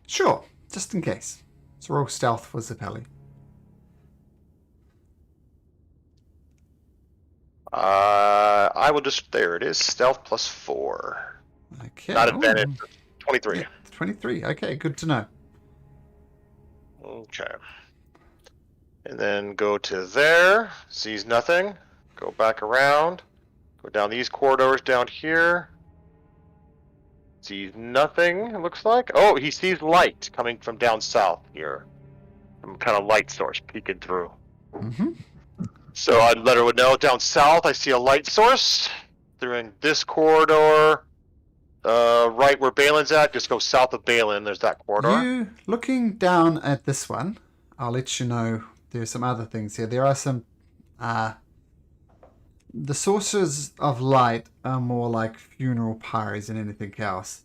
Sure, just in case. So roll stealth for Zapali. I will just, there it is, stealth plus 4. Okay. Not Ooh. advantage, 23. Yeah, 23. Okay, good to know. Okay. And then go to there, sees nothing, go back around, go down these corridors down here, sees nothing, it looks like. Oh, he sees light coming from down south here. Some kind of light source peeking through. Mm-hmm. So I'd let her know down south I see a light source. They're in this corridor, right where Balin's at. Just go south of Balin. There's that corridor. You looking down at this one, I'll let you know there's some other things here. There are some the sources of light are more like funeral pyres than anything else.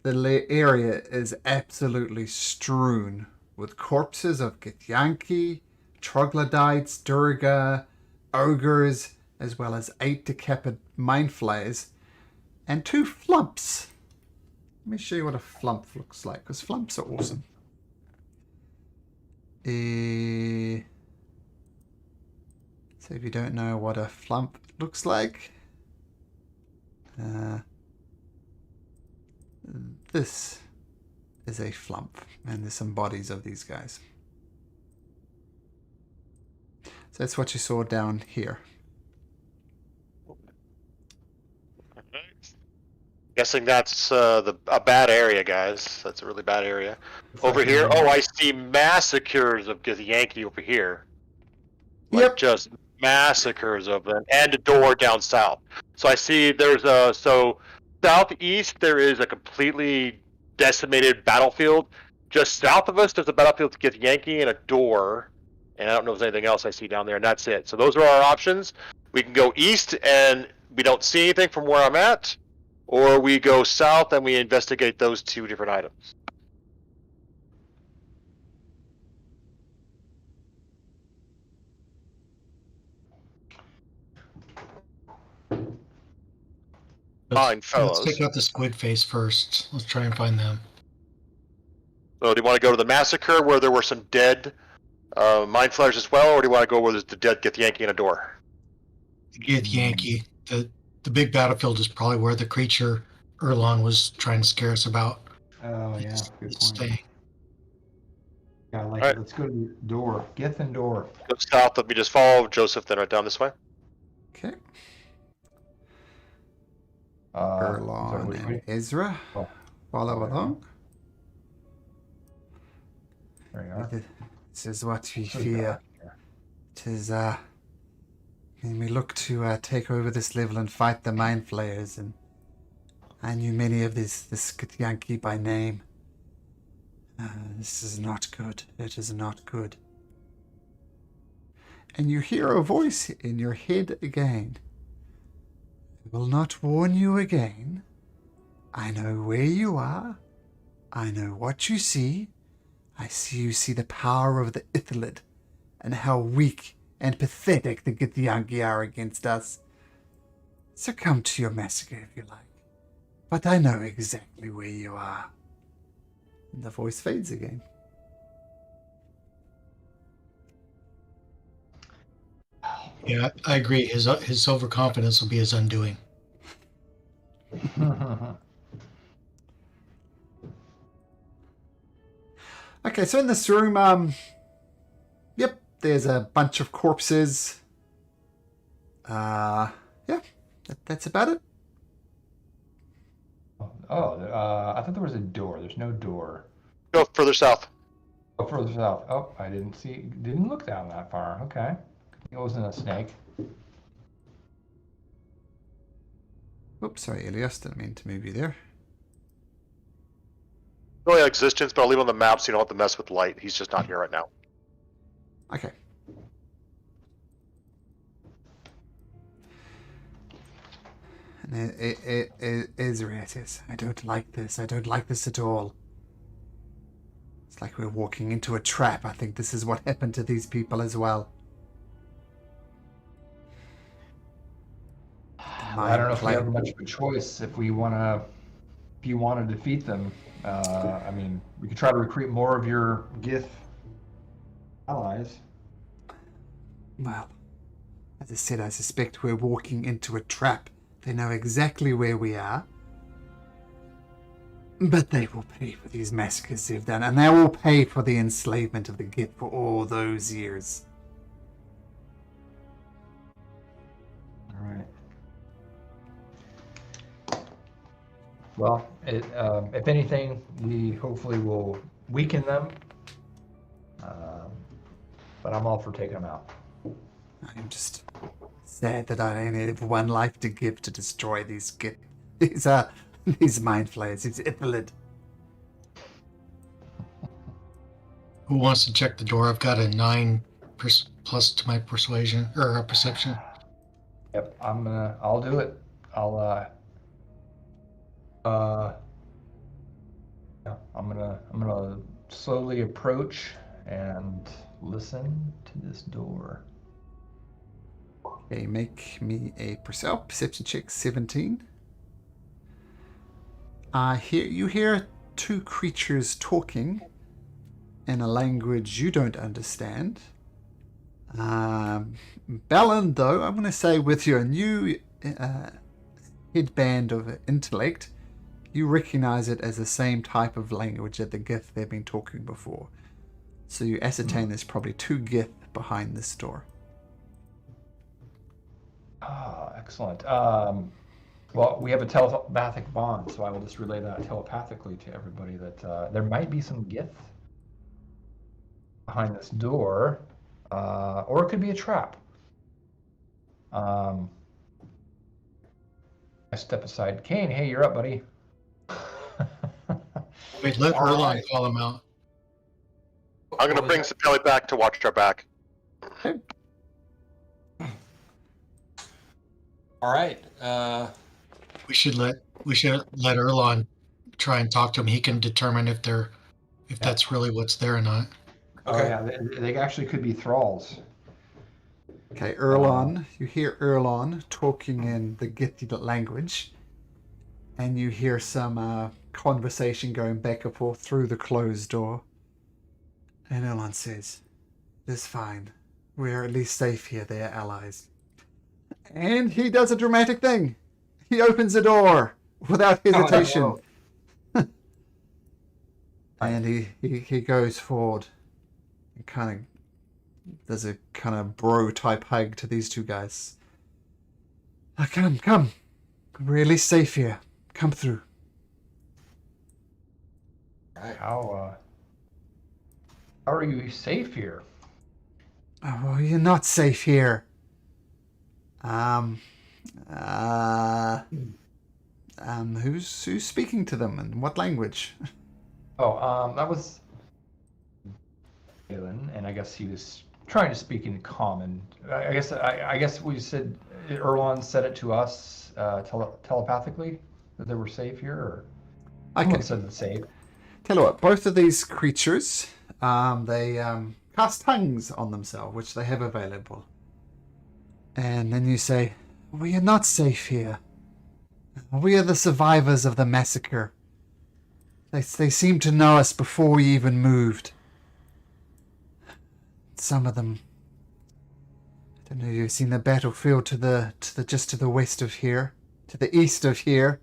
The area is absolutely strewn with corpses of Githyanki, troglodytes, Durga, ogres, as well as 8 decapitated mind flayers, and 2 flumps. Let me show you what a flump looks like, because flumps are awesome. So if you don't know what a flump looks like, this is a flump, and there's some bodies of these guys. So that's what you saw down here. Guessing that's a bad area, guys. That's a really bad area. Over here, oh, I see massacres of Githyanki over here. Like Yep. just massacres of them, and a door down south. So I see there's so southeast there is a completely decimated battlefield. Just south of us there's a battlefield to Githyanki and a door. And I don't know if there's anything else I see down there, and that's it. So those are our options. We can go east and we don't see anything from where I'm at, or we go south and we investigate those 2 different items. Fine, Let's fellows. take out the squid face first. Let's try and find them. So do you want to go to the massacre where there were some dead mind flayers as well, or do you want to go where there's the dead get Yankee in a door? Get Yankee. The big battlefield is probably where the creature Erlon was trying to scare us about. Oh yeah, good point. Stay. Yeah, I like Alright. it. Let's go to the door. Gith and door. Go south. Let me just follow Joseph, then right down this way. Okay. Sorry, Erlon which and way? Ezra. Oh, Follow okay. along. there you are. This is what we So fear. dark here. It is, when we look to take over this level and fight the Mind Flayers, and I knew many of this Yankee by name. This is not good. It is not good. And you hear a voice in your head again. I will not warn you again. I know where you are. I know what you see. I see you see the power of the Ithalid and how weak and pathetic the Githyanki are against us. Succumb to your massacre if you like. But I know exactly where you are. And the voice fades again. Yeah, I agree. His overconfidence will be his undoing. Okay, so in this room, yep, there's a bunch of corpses. Yeah, that's about it. I thought there was a door. There's no door. Go further south. Oh, further south. Oh, I didn't look down that far. Okay. It wasn't a snake. Oops, sorry, Elias, didn't mean to move you there. Really existence, but I'll leave on the map so you don't have to mess with light. He's just not here right now. Okay. And Ezra says, I don't like this. I don't like this at all. It's like we're walking into a trap. I think this is what happened to these people as well. I don't know if we have much of a choice if you want to defeat them. I mean, we could try to recruit more of your Gith allies. Well, as I said, I suspect we're walking into a trap. They know exactly where we are. But they will pay for these massacres they've done, and they will pay for the enslavement of the Gith for all those years. All right. Well, if anything, we hopefully will weaken them. But I'm all for taking them out. I'm just sad that I only have one life to give to destroy these these mind flayers, these Ithalid. Who wants to check the door? I've got a 9 plus to my persuasion or perception. Yep, I'll do it. Yeah, I'm gonna slowly approach and listen to this door. Okay, make me a perception check, 17. You hear two creatures talking in a language you don't understand. Balin, though, I'm going to say with your new headband of intellect, you recognize it as the same type of language that the Gith they've been talking before. So you ascertain there's probably two Gith behind this door. Ah, excellent. Well, we have a telepathic bond, so I will just relay that telepathically to everybody that there might be some Gith behind this door, or it could be a trap. I step aside. Kane, hey, you're up, buddy. Wait, let Erlon call him out. I'm going to bring Sapelli back to watch our back. All right. We should let Erlon try and talk to him. He can determine if that's really what's there or not. Oh yeah, they actually could be thralls. Okay, Erlon, you hear Erlon talking in the Githid language. and you hear some conversation going back and forth through the closed door. And Elon says, "It's fine. We're at least safe here. They are allies." And he does a dramatic thing. He opens the door without hesitation. And he goes forward and kind of does a kind of bro type hug to these two guys. Come. We're at least safe here. Come through. How are you safe here? Oh, well, you're not safe here. Who's speaking to them and what language? Oh, that was Galen, and I guess he was trying to speak in common. I guess we said Erlon said it to us telepathically that they were safe here, or someone said it's safe. Tell you what, both of these creatures, they cast tongues on themselves, which they have available. And then you say, "We are not safe here. We are the survivors of the massacre. They seem to know us before we even moved. Some of them, I don't know if you've seen the battlefield just to the west of here, to the east of here.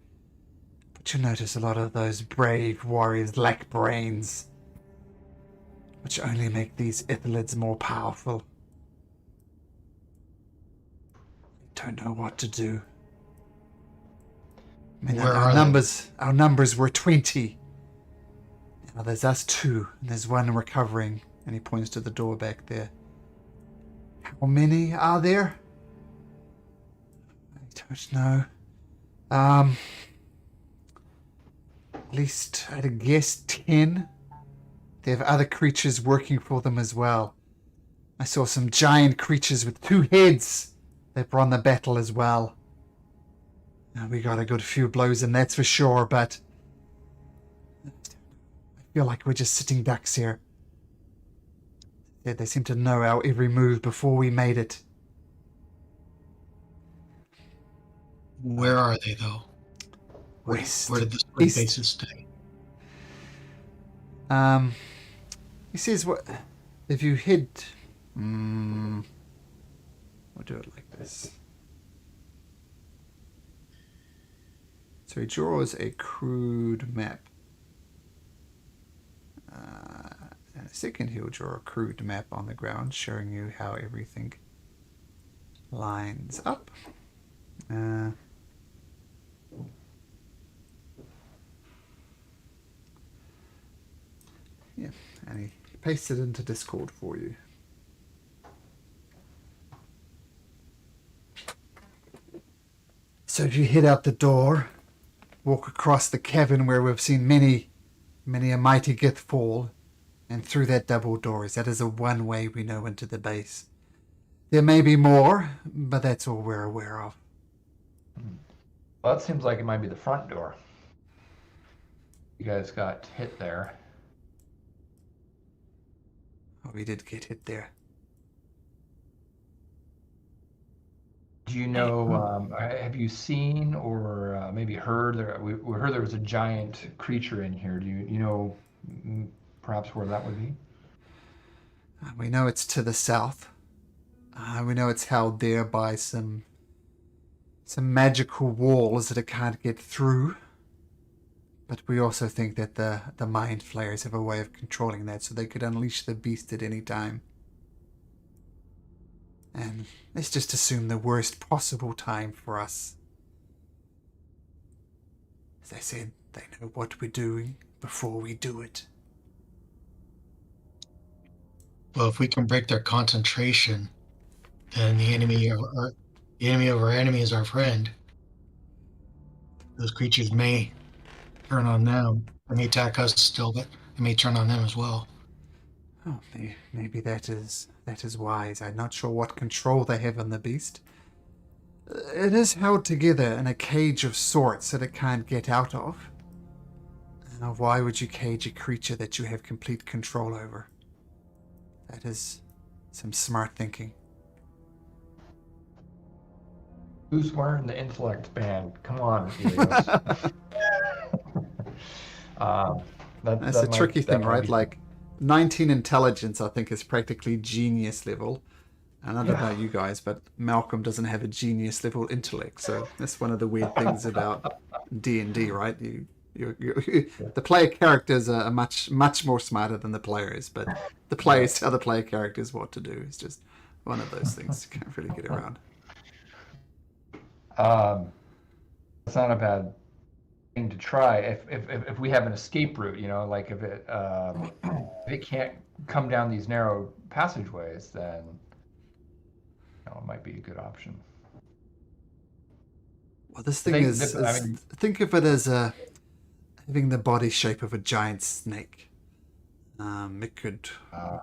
But you notice a lot of those brave warriors lack brains, which only make these Ithalids more powerful. Don't know what to do. I mean, Where our are numbers were 20. Now there's us 2, and there's one recovering, and he points to the door back there. How many are there? I don't know. At least I'd guess 10. They have other creatures working for them as well. I saw some giant creatures with 2 heads that were on the battle as well. Now, we got a good few blows in, that's for sure, but I feel like we're just sitting ducks here. They seem to know our every move before we made it. Where are they, though? West. Where did the spring East. bases stay? He says, "What if you head? We'll do it like this." So he draws a crude map. In a second, he'll draw a crude map on the ground, showing you how everything lines up. Yeah, and he pastes it into Discord for you. So if you head out the door, walk across the cavern where we've seen many a mighty Gith fall, and through that double doors, that is a one way we know into the base. There may be more, but that's all we're aware of. Well, that seems like it might be the front door. You guys got hit there. Oh, we did get hit there. Do you know, have you seen or maybe heard, we heard there was a giant creature in here. Do you know perhaps where that would be? We know it's to the south. We know it's held there by some magical walls that it can't get through. But we also think that the Mind Flayers have a way of controlling that, so they could unleash the beast at any time. And let's just assume the worst possible time for us. As I said, they know what we're doing before we do it. Well, if we can break their concentration, then the enemy of our enemy is our friend. Those creatures may turn on them. They may attack us still, but they may turn on them as well. Oh, maybe that is wise. I'm not sure what control they have on the beast. It is held together in a cage of sorts that it can't get out of. Now, why would you cage a creature that you have complete control over? That is some smart thinking. Who's wearing the intellect band? Come on, Helios. That, That's that a might tricky thing, definitely right? be- Like 19 intelligence, I think, is practically genius level. And I don't know Yeah. about you guys, but Malcolm doesn't have a genius level intellect, so that's one of the weird things about D&D, right? The player characters are much more smarter than the players, but the players tell the player characters what to do. It's just one of those things you can't really get around. It's not a bad thing to try if we have an escape route. Like if it can't come down these narrow passageways, then it might be a good option. Well, this thing is I mean, think of it as having the body shape of a giant snake. It could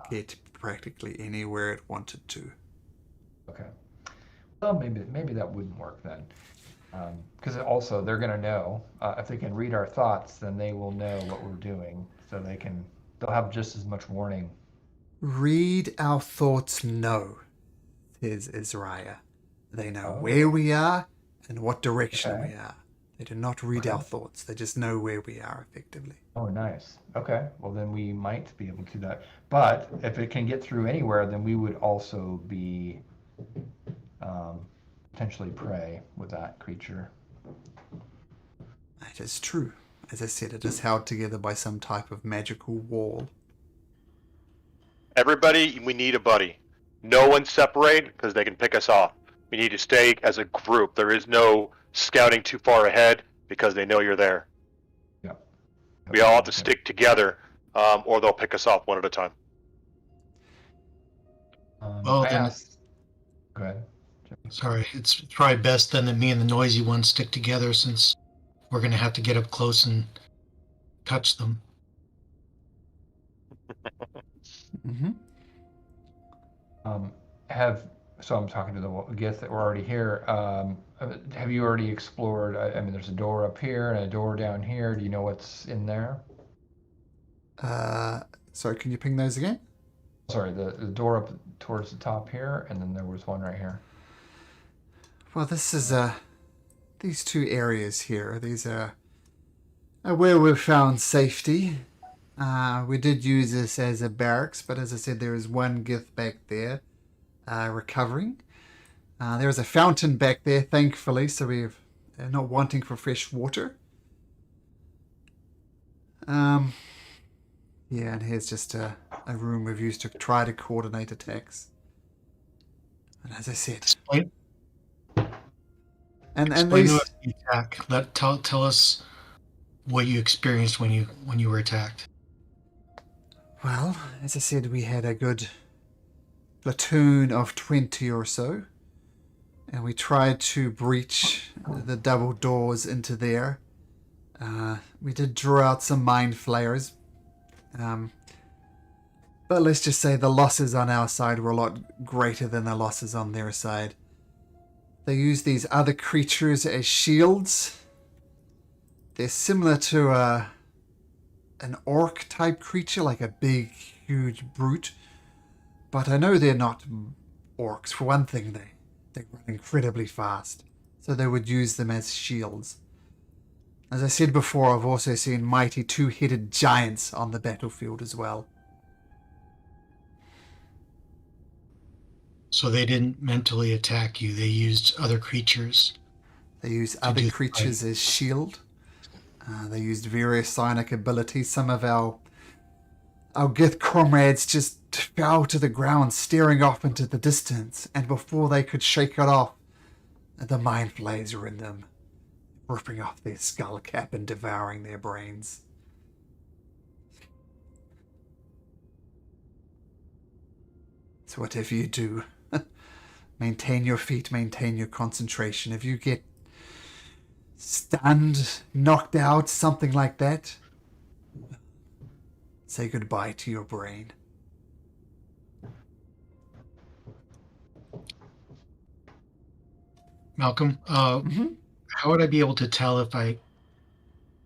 get practically anywhere it wanted to. okay. Well, maybe that wouldn't work then, because also they're going to know if they can read our thoughts, then they will know what we're doing, so they'll have just as much warning. Read our thoughts, no, says Israel. They know where we are and what direction we are. They do not read our thoughts. They just know where we are effectively. Oh, nice. Okay. Well, then we might be able to do that. But if it can get through anywhere, then we would also be potentially prey with that creature. That is true. As I said, it is held together by some type of magical wall. Everybody, we need a buddy. No one separate because they can pick us off. We need to stay as a group. There is no scouting too far ahead because they know you're there. Yeah. We all have to stick together, or they'll pick us off one at a time. Well, I then- asked. Go ahead. Sorry, it's probably best then that me and the noisy ones stick together, since we're going to have to get up close and touch them. Mm-hmm. So I'm talking to the guests that were already here. Have you already explored? I mean, there's a door up here and a door down here. Do you know what's in there? Sorry, can you ping those again? Sorry, the door up towards the top here, and then there was one right here. Well, this is these two areas here. These are where we've found safety. We did use this as a barracks, but as I said, there is one Gith back there recovering. There is a fountain back there, thankfully, so we're not wanting for fresh water. Yeah, and here's just a room we've used to try to coordinate attacks. And as I said, Explain and to these, us the attack. Tell us what you experienced when you were attacked. well, as I said, we had a good platoon of 20 or so, and we tried to breach the double doors into there. We did draw out some mind flayers, but let's just say the losses on our side were a lot greater than the losses on their side. They use these other creatures as shields. They're similar to an orc type creature, like a big, huge brute. But I know they're not orcs. For one thing, they run incredibly fast, so they would use them as shields. As I said before, I've also seen mighty two-headed giants on the battlefield as well. So they didn't mentally attack you. They used other creatures. They use other do- creatures as shield. They used various psionic abilities. Some of our Gith comrades just fell to the ground, staring off into the distance, and before they could shake it off, the mind flayers were in them, ripping off their skull cap and devouring their brains. So whatever you do, maintain your feet, maintain your concentration. If you get stunned, knocked out, something like that, say goodbye to your brain. Malcolm, how would I be able to tell if I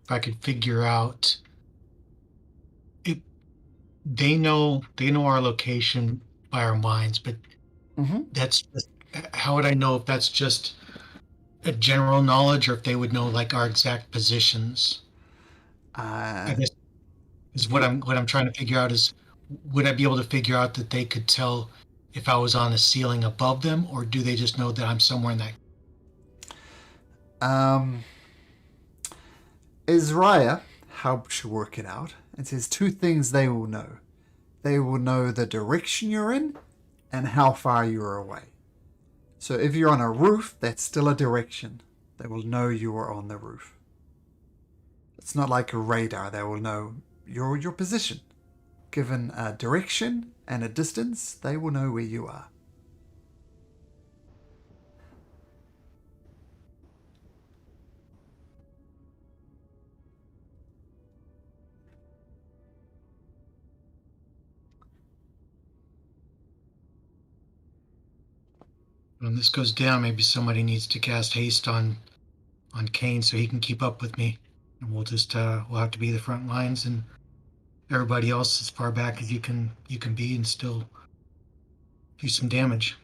could figure out if they know our location by our minds, but that's how would I know if that's just a general knowledge or if they would know like our exact positions? I guess is what I'm trying to figure out is, would I be able to figure out that they could tell if I was on a ceiling above them, or do they just know that I'm somewhere in that? Israel helps you work it out. It says two things they will know. They will know the direction you're in and how far you're away. So if you're on a roof, that's still a direction. They will know you are on the roof. It's not like a radar. They will know your position. Given a direction and a distance, they will know where you are. When this goes down, maybe somebody needs to cast haste on Kane so he can keep up with me, and we'll just we'll have to be the front lines, and everybody else as far back as you can be, and still do some damage.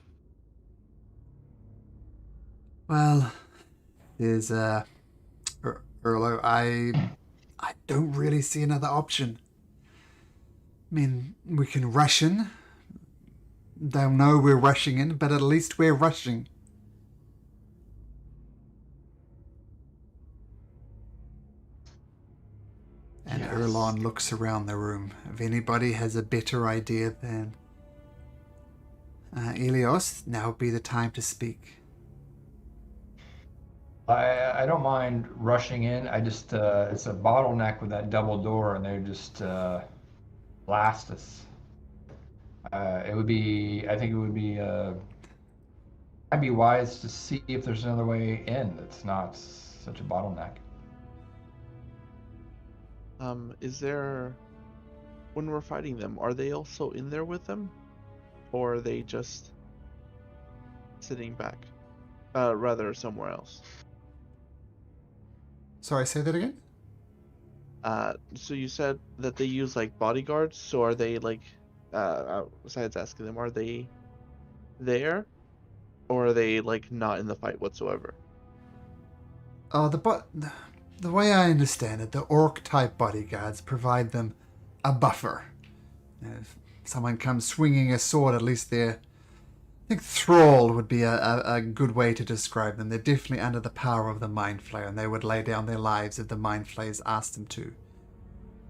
Well, there's Erlo. I don't really see another option. I mean, we can rush in. They'll know we're rushing in, but at least we're rushing. And Yes. Erlon looks around the room. If anybody has a better idea than Elios, now would be the time to speak. I don't mind rushing in. I just it's a bottleneck with that double door, and they just blast us. It would be. I think it would be. I'd be wise to see if there's another way in that's not such a bottleneck. Is there, when we're fighting them, are they also in there with them, or are they just sitting back, rather somewhere else? Sorry, say that again? So you said that they use like bodyguards, so are they like, besides asking them, are they there, or are they like not in the fight whatsoever? Oh, the way I understand it, the orc-type bodyguards provide them a buffer. If someone comes swinging a sword, at least they're... I think thrall would be a good way to describe them. They're definitely under the power of the Mind Flayer, and they would lay down their lives if the Mind Flayers asked them to.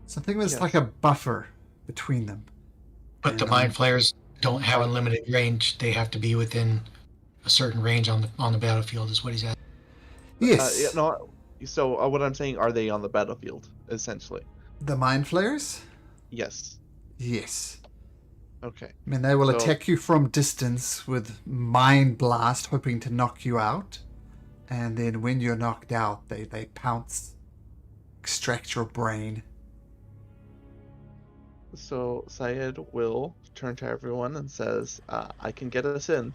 So I think there's like a buffer between them. But the Mind Flayers don't have unlimited range. They have to be within a certain range on the battlefield, is what he's at. Yes. Yeah, no. So what I'm saying, are they on the battlefield essentially? The Mind Flayers? Yes. Yes. Okay. I mean, they will attack you from distance with Mind Blast, hoping to knock you out. And then when you're knocked out, they pounce, extract your brain. So Syed will turn to everyone and says, I can get us in.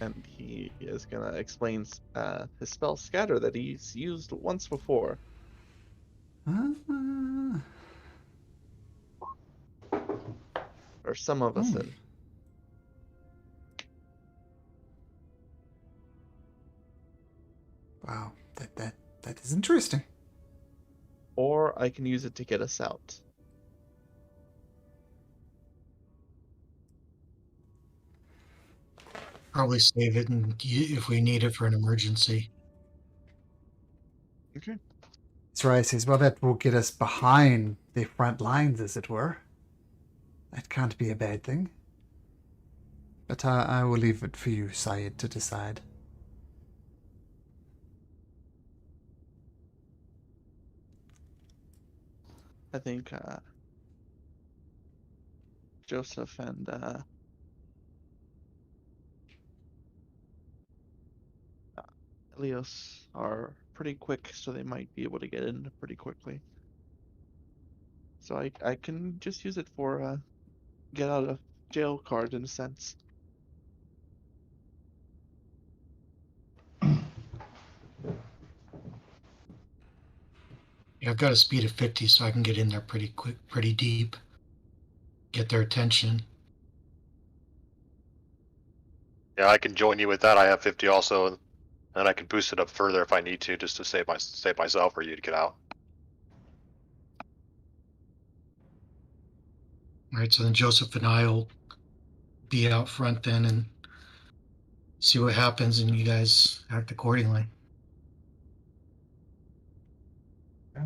And he is going to explain his spell Scatter that he's used once before. Or some of us in. Wow, that is interesting. Or I can use it to get us out. Probably save it, and if we need it for an emergency. Okay. Zariah says, well, that will get us behind the front lines, as it were. That can't be a bad thing. But I will leave it for you, Syed, to decide. I think Joseph and Elios are pretty quick, so they might be able to get in pretty quickly. So I can just use it for get out of jail card in a sense. Yeah, I've got a speed of 50, so I can get in there pretty quick, pretty deep. Get their attention. Yeah, I can join you with that. I have 50 also. And I can boost it up further if I need to, just to save myself or you to get out. All right, so then Joseph and I will be out front then and see what happens, and you guys act accordingly. Okay.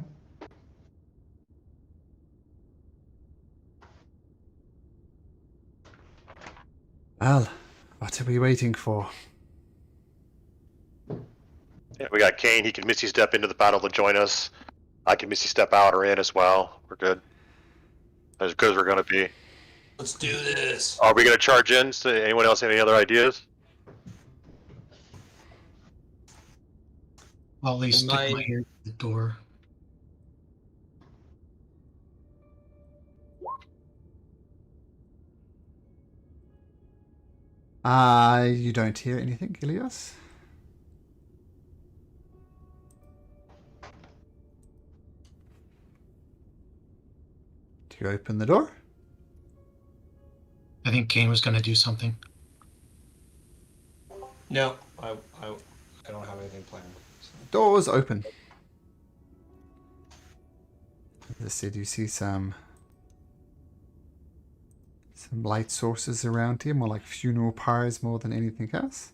Well, what are we waiting for? Yeah, we got Kane. He can Misty Step into the battle to join us. I can Misty Step out or in as well. We're good. As good as we're going to be. Let's do this. Are we going to charge in? So anyone else have any other ideas? I'll at least stick My- my ear to the door. You don't hear anything, Ilias? Do you open the door? I think Kane was going to do something. No, I don't have anything planned. So. Doors open. As I said, you see some light sources around here, more like funeral pyres more than anything else.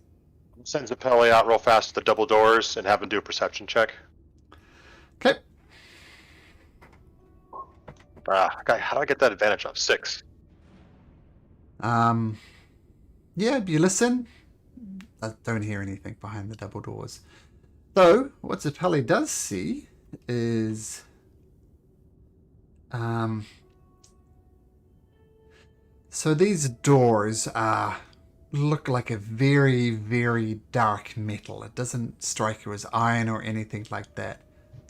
Send Zappelli out real fast to the double doors and have him do a perception check. Okay. How do I get that advantage of 6? Yeah, you listen. I don't hear anything behind the double doors. Though, what Zappelli does see is so these doors look like a very, very dark metal. It doesn't strike you as iron or anything like that.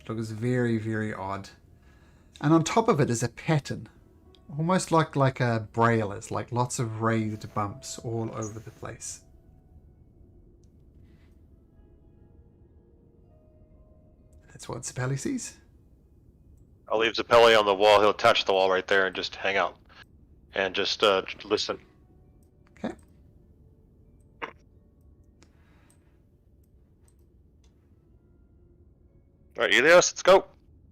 It looks very, very odd. And on top of it is a pattern, almost like a braille's, like lots of raised bumps all over the place. That's what Zappelli sees. I'll leave Zappelli on the wall. He'll touch the wall right there and just hang out. And just listen. Okay. Alright, Elias, let's go.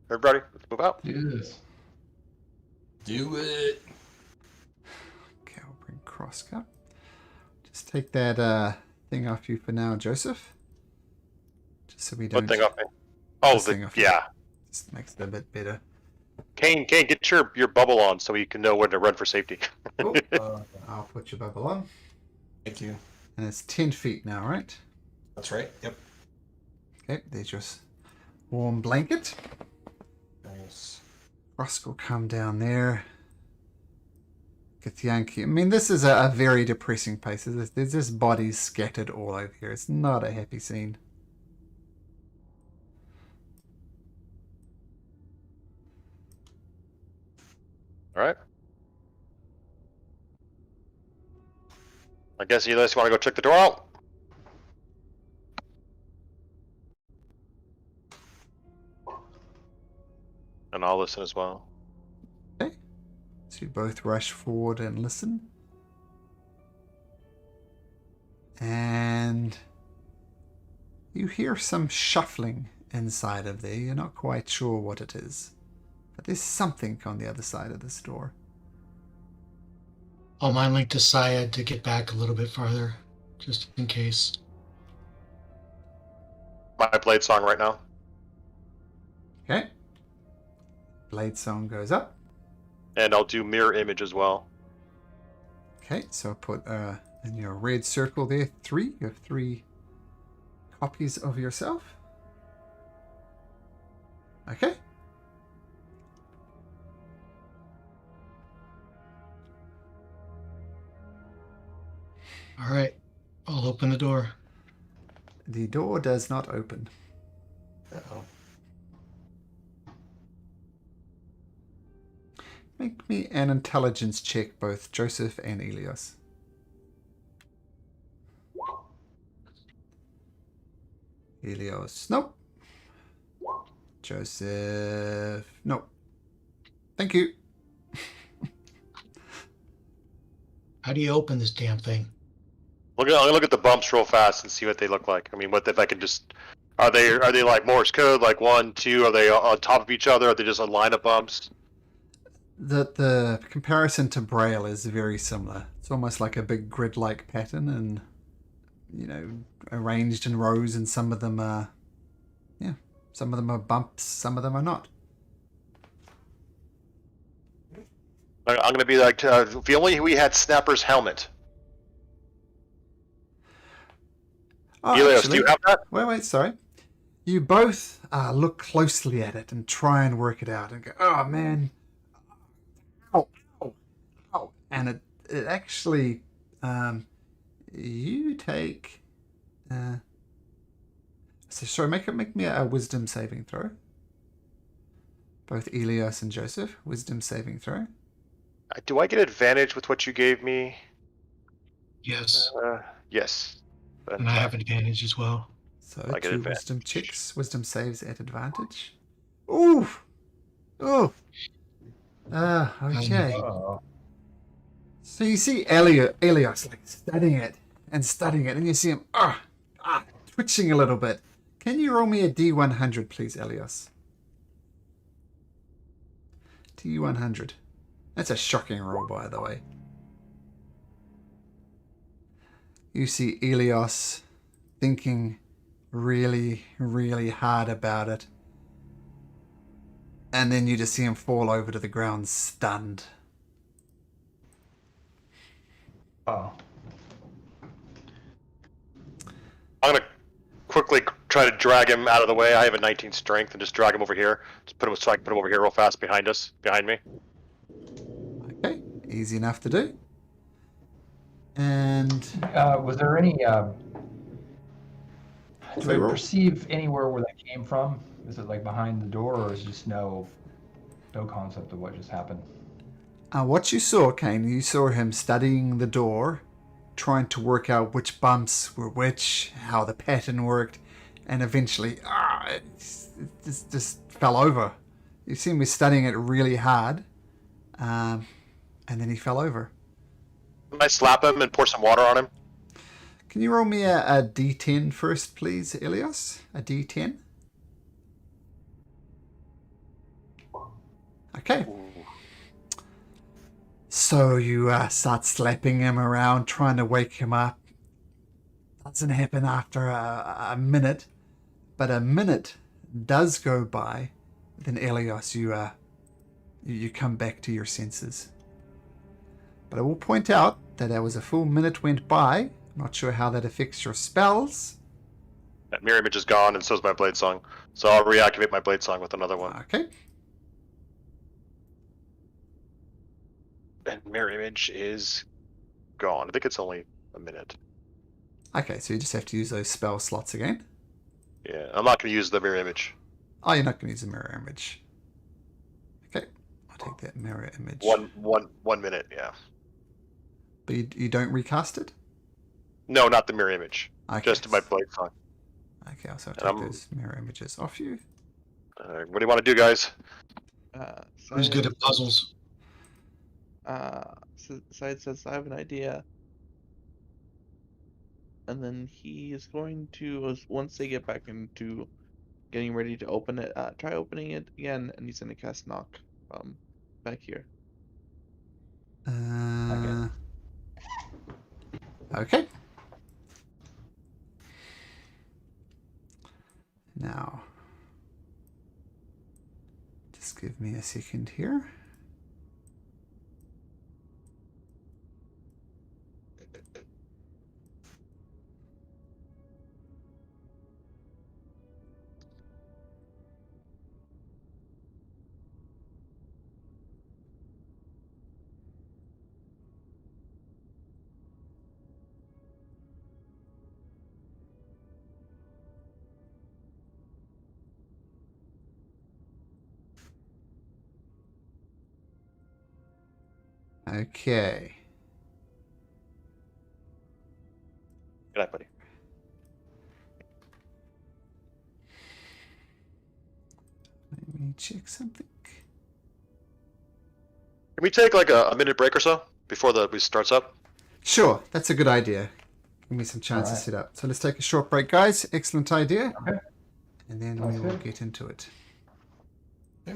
Everybody, let's move out. Yes. Do it. Okay, I'll bring Crosscut. Just take that thing off you for now, Joseph. Just so we don't... One thing off me. Oh, This thing off you. yeah. Just makes it a bit better. Kane, get your bubble on so you can know when to run for safety. Oh, I'll put your bubble on. Thank you. And it's 10 feet now, right? That's right. Yep. Okay, there's your warm blanket. Nice. Rusk will come down there. Get Yankee. I mean, this is a very depressing place. There's just bodies scattered all over here. It's not a happy scene. Alright. I guess Elias, you want to go check the door out? And I'll listen as well. Okay. So you both rush forward and listen. And you hear some shuffling inside of there. You're not quite sure what it is. But there's something on the other side of this door. I'll mind link to Syed to get back a little bit farther, just in case. My blade song right now. Okay. Blade song goes up. And I'll do mirror image as well. Okay, so put in your red circle there 3. You have 3 copies of yourself. Okay. All right, I'll open the door. The door does not open. Uh-oh. Make me an intelligence check, both Joseph and Elias. Elias, nope. Joseph, nope. Thank you. How do you open this damn thing? I'm gonna look at the bumps real fast and see what they look like. I mean, what if I can just are they like Morse code, like 1, 2? Are they on top of each other? Are they just a line of bumps? The comparison to Braille is very similar. It's almost like a big grid-like pattern, and arranged in rows, and some of them are, some of them are bumps, some of them are not. I'm gonna be like, if only we had Snapper's helmet. Oh, Helios, actually, do you have that? wait, sorry. You both look closely at it and try and work it out and go, oh man, ow, ow, ow. And it actually, you take, sorry, make me a wisdom saving throw. Both Elias and Joseph, wisdom saving throw. Do I get advantage with what you gave me? Yes, Yes. and I have advantage as well. So I get 2 advantage. wisdom checks, wisdom saves at advantage. Ooh, oh. Okay. Uh-oh. So you see Elias like studying it, and you see him twitching a little bit. Can you roll me a D100, please, Elias? D100. That's a shocking roll, by the way. You see Elias thinking really, really hard about it. And then you just see him fall over to the ground, stunned. Oh. I'm gonna quickly try to drag him out of the way. I have a 19 strength, and just drag him over here. Just put him so I can put him over here real fast behind me. Okay, easy enough to do. And Was there any? Do Do I I roll? perceive anywhere where that came from? Is it like behind the door, or is just no concept of what just happened? what you saw, Kane, you saw him studying the door, trying to work out which bumps were which, how the pattern worked, and eventually, it just fell over. You see him studying it really hard, and then he fell over. Can I slap him and pour some water on him? Can you roll me a D10 first, please, Elias? A D10? Okay. So you start slapping him around, trying to wake him up. Doesn't happen after a minute, but a minute does go by. Then Elias, you come back to your senses. But I will point out that there was a full minute went by. Not sure how that affects your spells. That mirror image is gone, and so is my blade song. So I'll reactivate my blade song with another one. Okay. And mirror image is gone. I think it's only a minute. Okay, so you just have to use those spell slots again. Yeah, I'm not going to use the mirror image. Oh, you're not going to use the mirror image. Okay, I'll take that mirror image. 1 minute, yeah. But you don't recast it? No, not the mirror image. Okay. Just my blade song. Okay, so I'll take those mirror images off you. What do you want to do, guys? Who's good at puzzles? Side says, I have an idea. And then he is going to, once they get back into getting ready to open it, try opening it again, and he's going to cast knock back here. Okay. Now, just give me a second here. Okay. Good night, buddy. Let me check something. Can we take like a minute break or so before we starts up? Sure, that's a good idea. Give me some chance to Alright. set up. So let's take a short break, guys. Excellent idea. Okay. And then Sounds we will good. get into it. Yeah.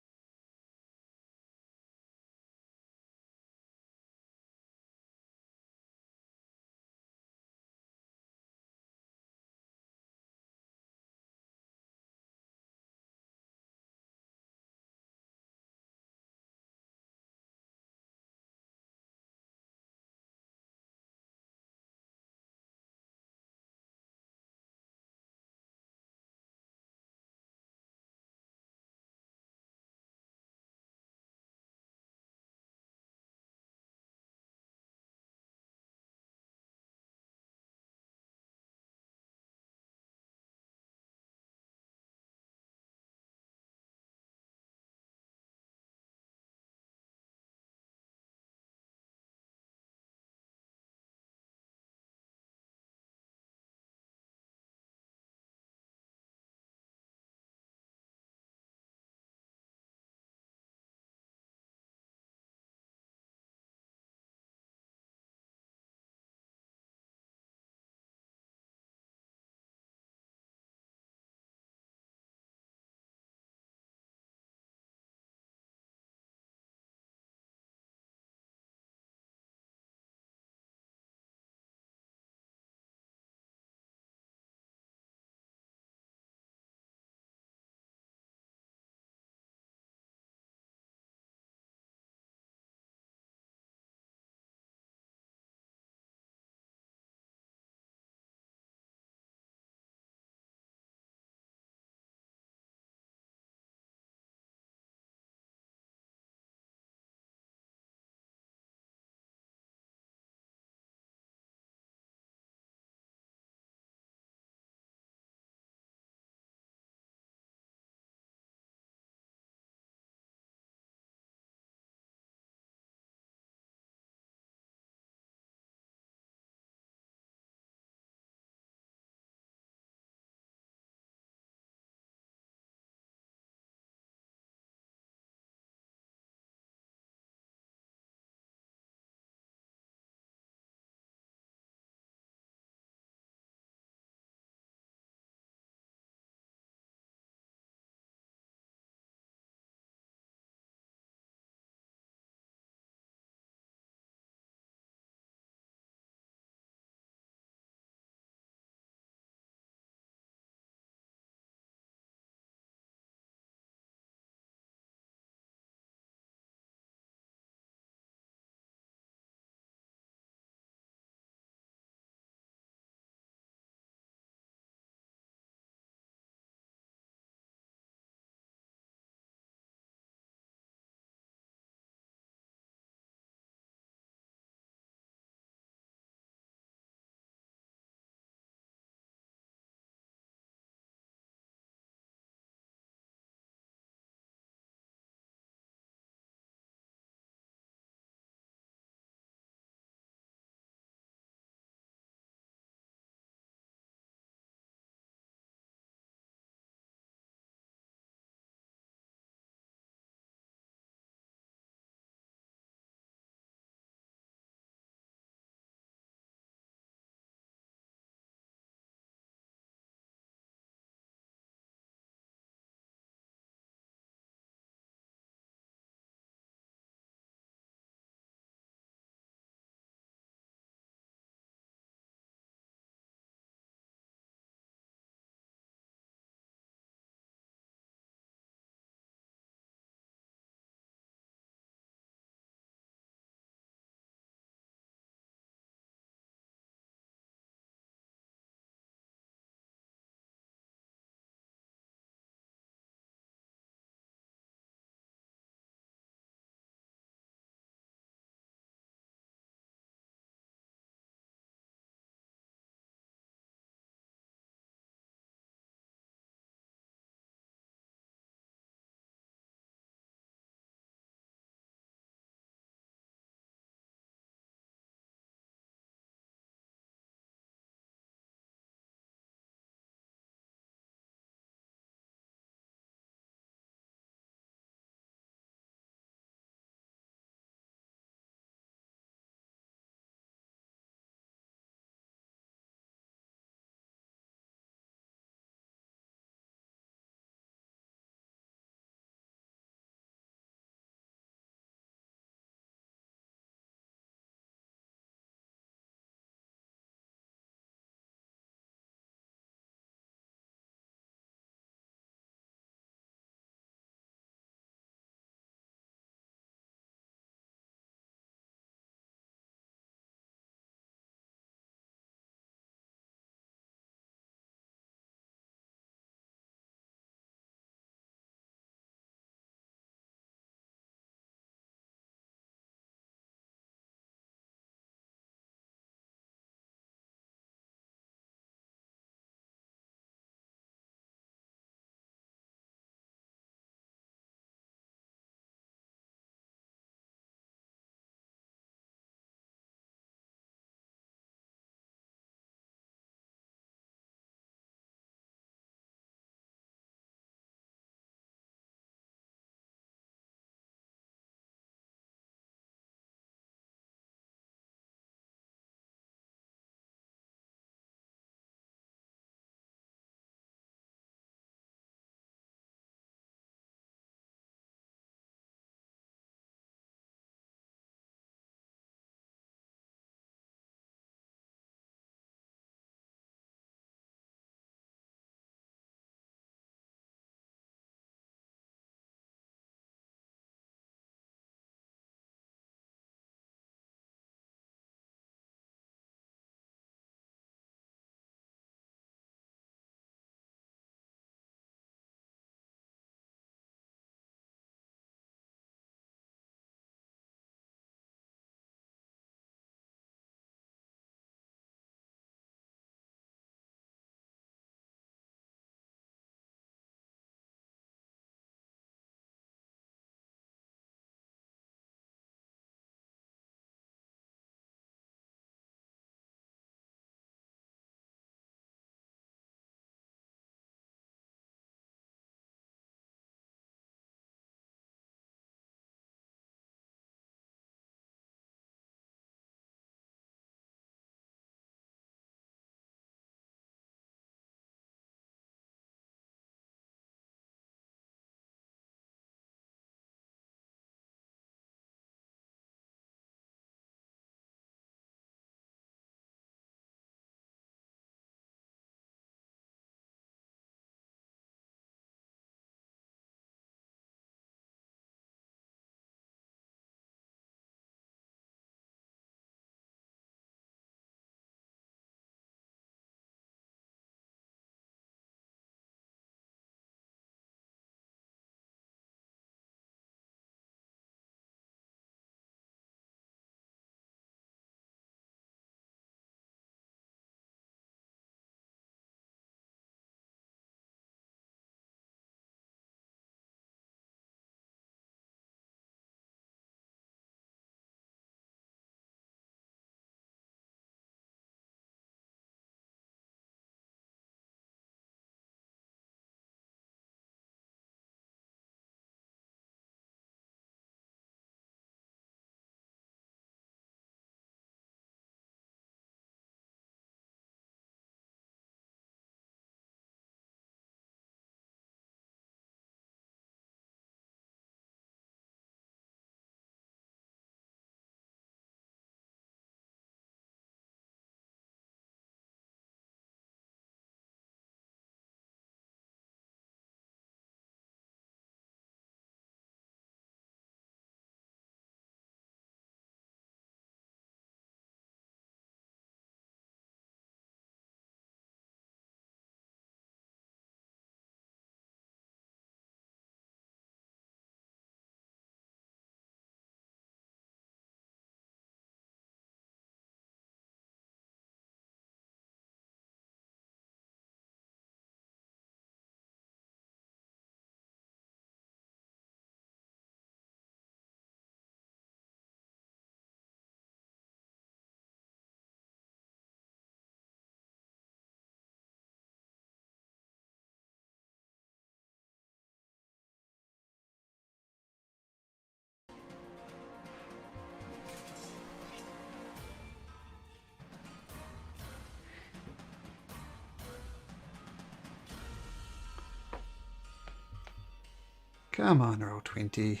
Come on, roll 20.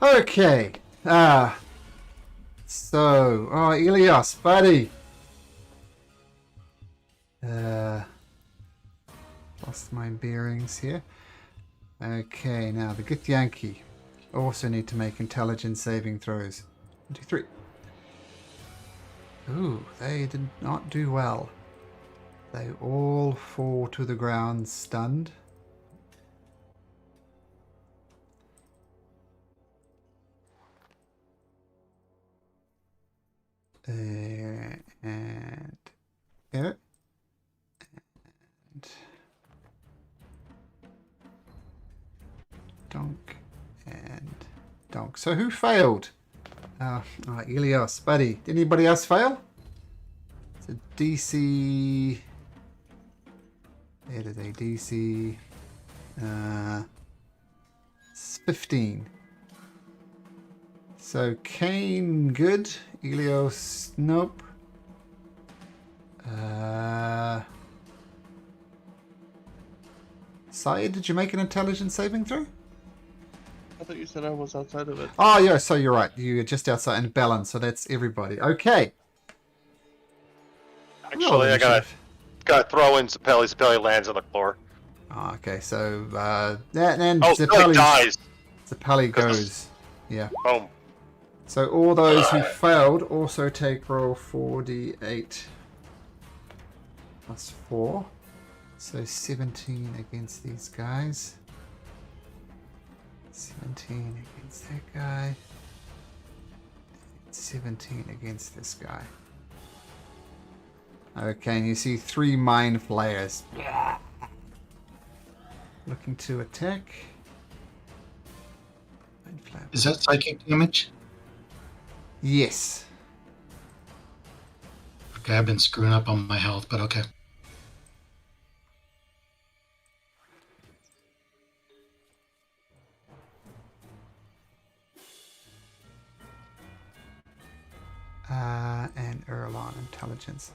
Okay. So, Elias, buddy. Lost my bearings here. Okay, now the good Yankee also need to make intelligence saving throws. 1, 2, 3. Ooh, they did not do well. They all fall to the ground stunned. And here. And donk and donk. So who failed? Elias, buddy. Did anybody else fail? It's a DC. It is a DC. It's 15. So Kane, good. Elios, nope. Syed, did you make an intelligence saving throw? I thought you said I was outside of it. Oh, yeah, so you're right. You're just outside and balance, so that's everybody. Okay. Actually, I gotta throw in Sapelli. Sapelli lands on the floor. Oh, okay, so and Sapelli dies. Sapelli goes. Yeah. Boom. So all those who failed also take roll 4d8 plus 4. So 17 against these guys. 17 against that guy. 17 against this guy. Okay, and you see 3 Mind Flayers. Looking to attack. Mind Flayer. Is that psychic damage? Yes. Okay, I've been screwing up on my health, but okay. And Erlon intelligence.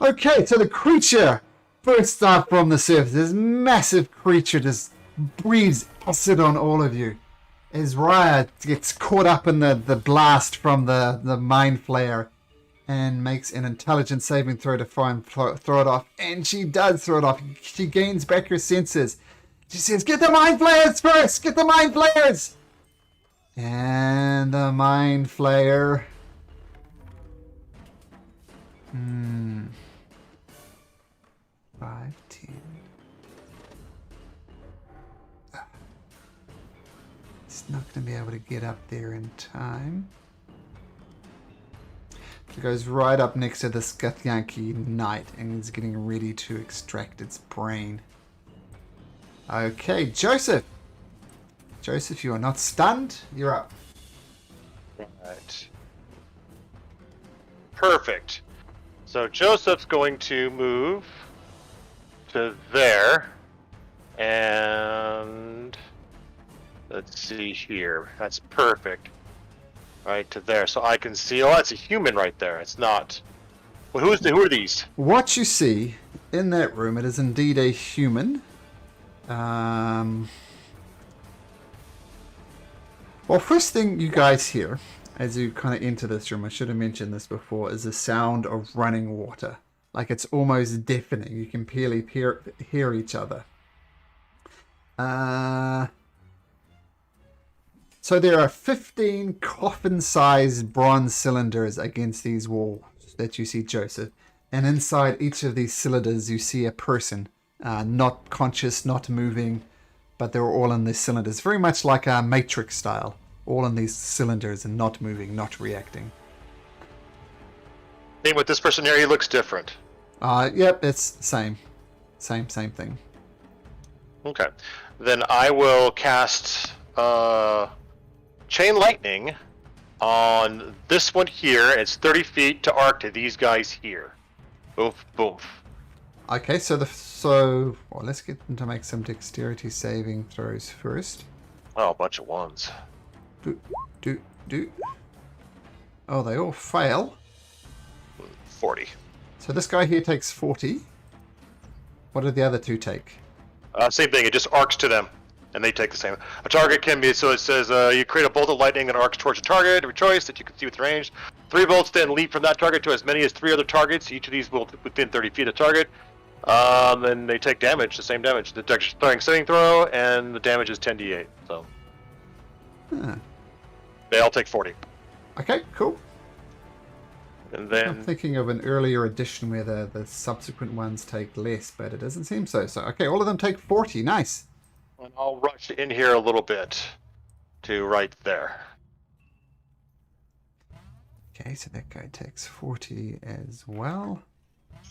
Okay, so the creature bursts up from the surface. This massive creature just breathes acid on all of you. As Raya gets caught up in the blast from the Mind Flayer and makes an intelligence saving throw to try and throw it off. And she does throw it off. She gains back her senses. She says, "Get the Mind Flayers first! Get the Mind Flayers!" And the Mind Flayer... 5, 10. It's not going to be able to get up there in time. It goes right up next to the Scuthyanki Knight and is getting ready to extract its brain. Okay, Joseph. Joseph, you are not stunned. You're up. Right. Perfect. So Joseph's going to move to there, and let's see here. That's perfect. Right to there, so I can see. Oh, that's a human right there. It's not. Well, who are these? What you see in that room, it is indeed a human. Well, first thing you guys hear as you kind of enter this room, I should have mentioned this before, is the sound of running water. Like it's almost deafening. You can barely hear each other. So there are 15 coffin-sized bronze cylinders against these walls that you see, Joseph. And inside each of these cylinders, you see a person, not conscious, not moving, but they're all in these cylinders. Very much like a Matrix style. All in these cylinders and not moving, not reacting. Same with this person here. He looks different. Yep, it's the same. Same thing. Okay. Then I will cast Chain Lightning On this one here, it's 30 feet to arc to these guys here. Both. Okay, so well, let's get them to make some dexterity saving throws first. Oh, a bunch of ones. Do. Oh, they all fail. 40. So this guy here takes 40. What did the other two take? Same thing, it just arcs to them, and they take the same. A target can be, so it says you create a bolt of lightning that arcs towards a target of your choice that you can see with range. 3 bolts then leap from that target to as many as 3 other targets, each of these will within 30 feet of target. Then they take damage, the same damage. The throwing saving throw, and the damage is 10d8, so. Huh. They all take 40. Okay, cool. And I'm then, thinking of an earlier edition where the subsequent ones take less, but it doesn't seem so. So, okay, all of them take 40. Nice. and I'll rush in here a little bit to right there. Okay, so that guy takes 40 as well.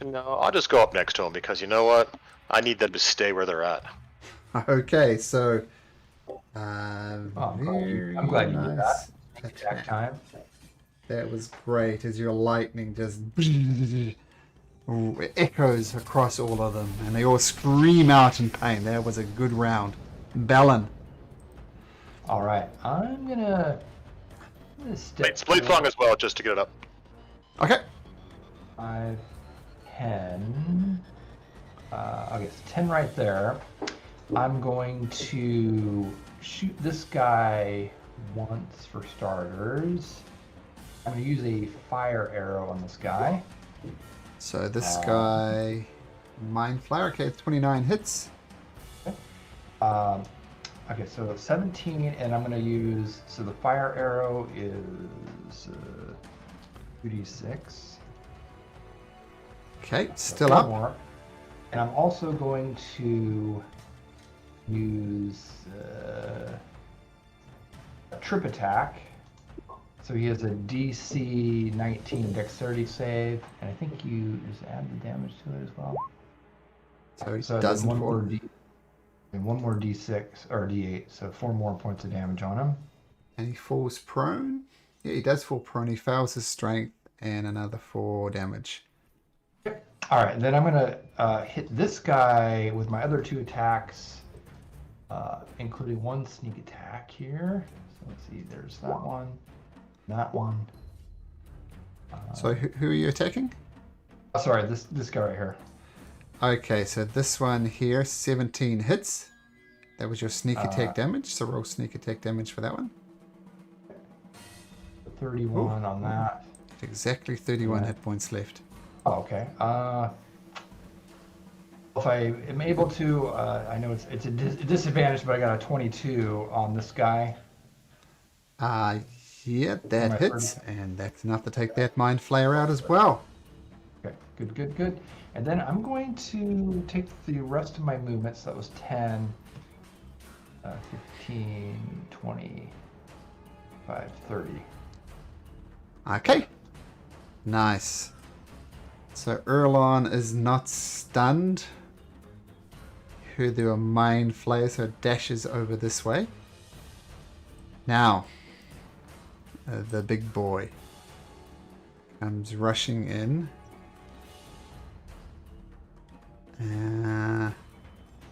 No, I'll just go up next to him because you know what? I need them to stay where they're at. Okay, so Oh, very I'm glad you did that. nice Exact time. That was great as your lightning just echoes across all of them and they all scream out in pain. That was a good round. Bellin. All right, I'm gonna step. Wait, split song as well, just to get it up. Okay. 5, 10. Okay, it's 10 right there. I'm going to shoot this guy once for starters. I'm going to use a fire arrow on this guy. So this guy, Mind Flayer, okay, 29 hits. Okay, so 17, and I'm going to use, so the fire arrow is 2d6. Okay, So still four up. more. And I'm also going to use a trip attack. So he has a DC 19 dexterity save, and I think you just add the damage to it as well. So he So doesn't then fall. one more D6 or D8, so 4 more points of damage on him. And he falls prone. Yeah, he does fall prone. He fails his strength and another 4 damage. All right, then I'm gonna hit this guy with my other 2 attacks, including 1 sneak attack here. So let's see, there's that one, that one. So who are you attacking? Oh, sorry, this guy right here. Okay, so this one here, 17 hits. That was your sneak attack damage. So roll sneak attack damage for that one. 31 on that. Exactly 31 Yeah. hit points left. Oh, okay. If I am able to, I know it's a disadvantage, but I got a 22 on this guy. Yeah, that My hits, and that's enough to take that Mind Flayer out as well. Okay, good. And then I'm going to take the rest of my movements. That was 10, 15, 20, 5, 30. Okay, nice. So Erlon is not stunned. You heard there were Mind Flayer, so it dashes over this way. Now, the big boy comes rushing in.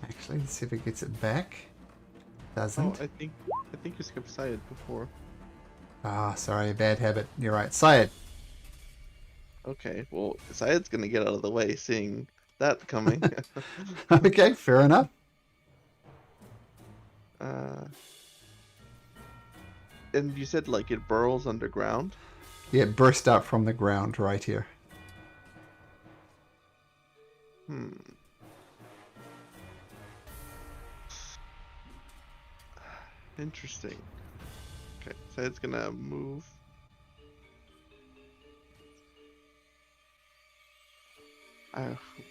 Actually, let's see if it gets it back. Doesn't. Oh, I think you skipped Syed before. Ah, sorry, bad habit. You're right. Syed. Okay, well, Syed's gonna get out of the way seeing that coming. Okay, fair enough. And you said like it burrows underground? Yeah, it burst out from the ground right here. Interesting. Okay, Syed's gonna move.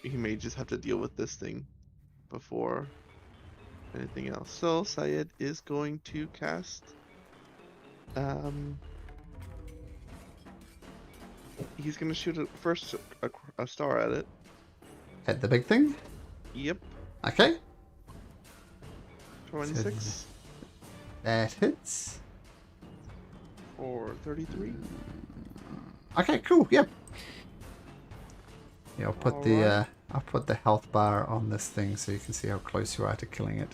He may just have to deal with this thing before anything else. So Syed is going to cast. He's gonna shoot a star at it. At the big thing? Yep, Okay. 26 That hits. for 33. Okay, cool. Yep. Yeah, I'll put the Alright. I'll put the health bar on this thing so you can see how close you are to killing it.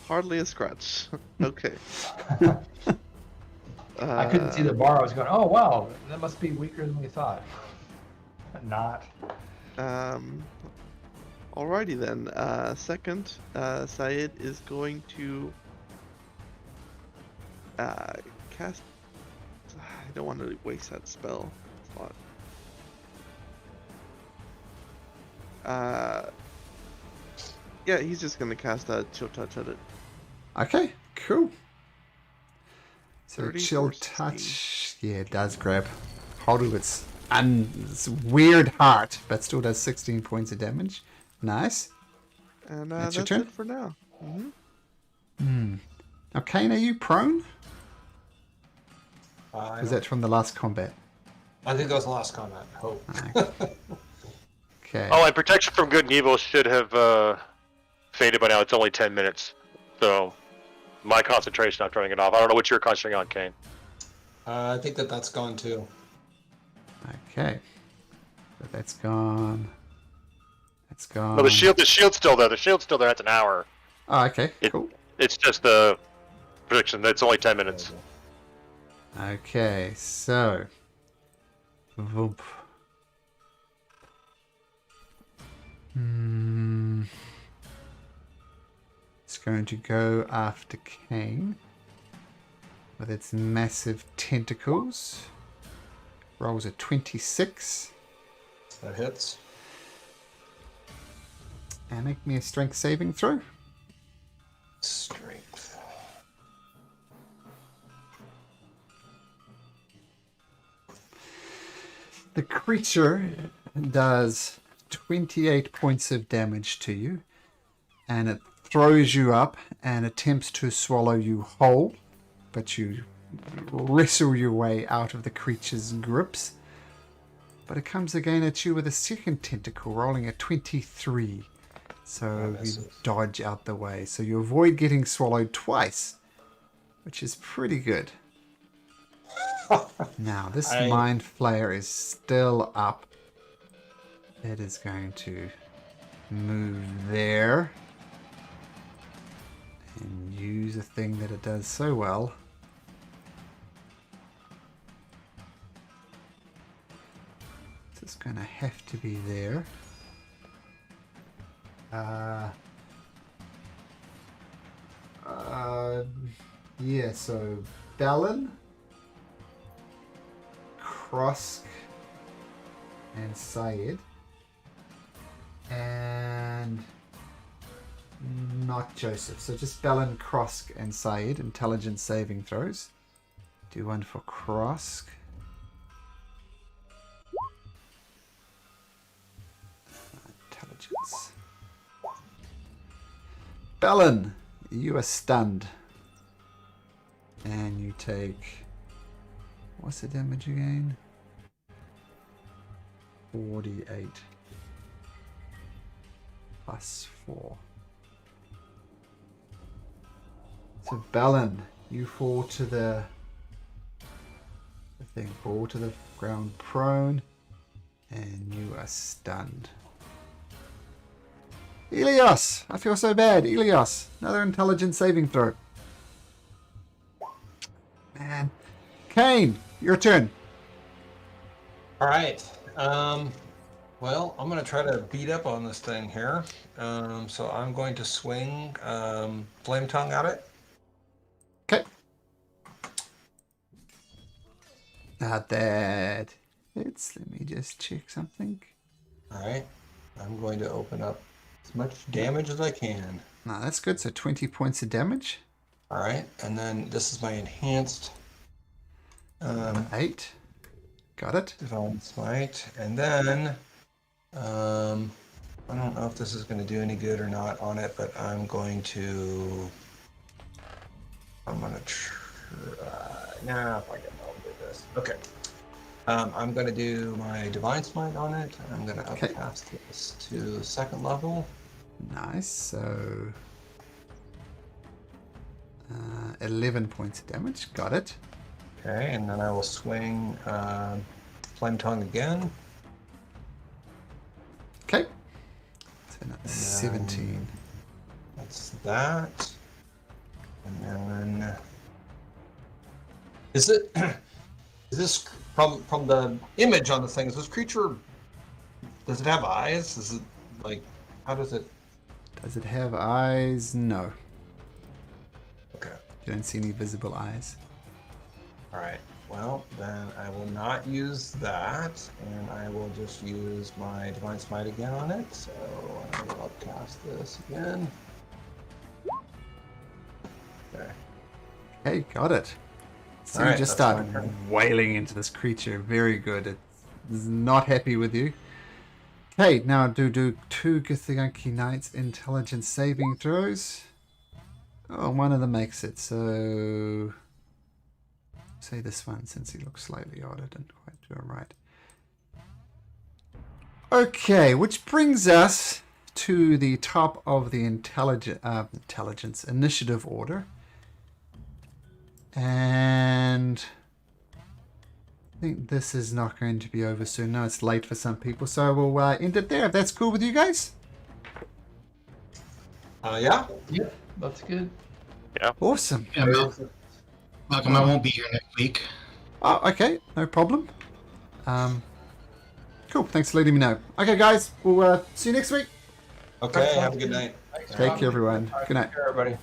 Hardly a scratch. Okay. I couldn't see the bar. I was going, oh wow, that must be weaker than we thought. But not. Alrighty then. Second, Syed is going to cast. I don't want to waste that spell slot. Yeah, he's just gonna cast a chill touch at it. Okay, cool. So 30 chill for 16. touch, yeah, it does grab hold of its weird heart, but still does 16 points of damage. Nice. And That's that's your turn? it for now. Now, Kane, are you prone? I Is that from the last combat? think that was the last combat. Hope. Okay. Oh, and protection from good and evil should have faded by now. It's only 10 minutes, so my concentration on turning it off. I don't know what you're concentrating on, Kane. I think that's gone too. Okay. So that's gone. That's gone. No, the shield's still there. The shield's still there. That's an hour. Oh, okay. It- Cool. It's just the prediction. That's only 10 minutes. Okay, so. Voop. It's going to go after Kane with its massive tentacles. Rolls a 26. That hits. And make me a strength saving throw. Strength. The creature does 28 points of damage to you, and it throws you up and attempts to swallow you whole, but you wrestle your way out of the creature's grips. But it comes again at you with a second tentacle, rolling a 23. So you misses. dodge out the way. So you avoid getting swallowed twice, which is pretty good. Now, this Mind Flayer is still up. It is going to move there and use a thing that it does so well. So it's going to have to be there. Yeah, so Balin, Krosk, and Syed, and not Joseph. So just Balin, Krosk, and Syed. Intelligence saving throws. Do one for Krosk. Intelligence. Balin, you are stunned. And you take... What's the damage again? 48. Plus 4. So Balin, you fall to the thing, fall to the ground prone, and you are stunned. Elios! I feel so bad. Elios, another intelligence saving throw. Man. Kane, your turn. All right. Well, I'm going to try to beat up on this thing here. So I'm going to swing Flame Tongue at it. Okay. Not that. Let me just check something. All right. I'm going to open up as much damage as I can. No, that's good. So 20 points of damage. All right. And then this is my enhanced 8. Got it. Divine Smite. And then I don't know if this is going to do any good or not on it, but I'm going to try. Nah, if I can do this. Okay. I'm going to do my Divine Smite on it. I'm going to Okay. upcast this to second level. Nice. So 11 points of damage. Got it. Okay, and then I will swing Flame Tongue again. Okay. So that's 17. That's that. And then is it is this from the image on the thing? Is this creature? Does it have eyes? Is it like how does it? Does it have eyes? No. Okay. You don't see any visible eyes. All right. Well, then I will not use that, and I will just use my Divine Smite again on it. So I will cast this again. Okay. Okay, got it. So you Alright, just that's start my turn. wailing into this creature. Very good. It's not happy with you. Okay, now do 2 Githyanki Knights intelligence saving throws. Oh, one of them makes it, so say this one since he looks slightly odd. I didn't quite do it right. Okay, which brings us to the top of the intelligence initiative order. And I think this is not going to be over soon. No, it's late for some people, so we'll end it there if that's cool with you guys. Yeah. Yep, that's good. Awesome. Yeah, Malcolm, I won't be here next week. Oh, okay, no problem. Cool. Thanks for letting me know. Okay, guys, we'll see you next week. Okay. Have a good night. Take care, everyone. Good night. Everybody.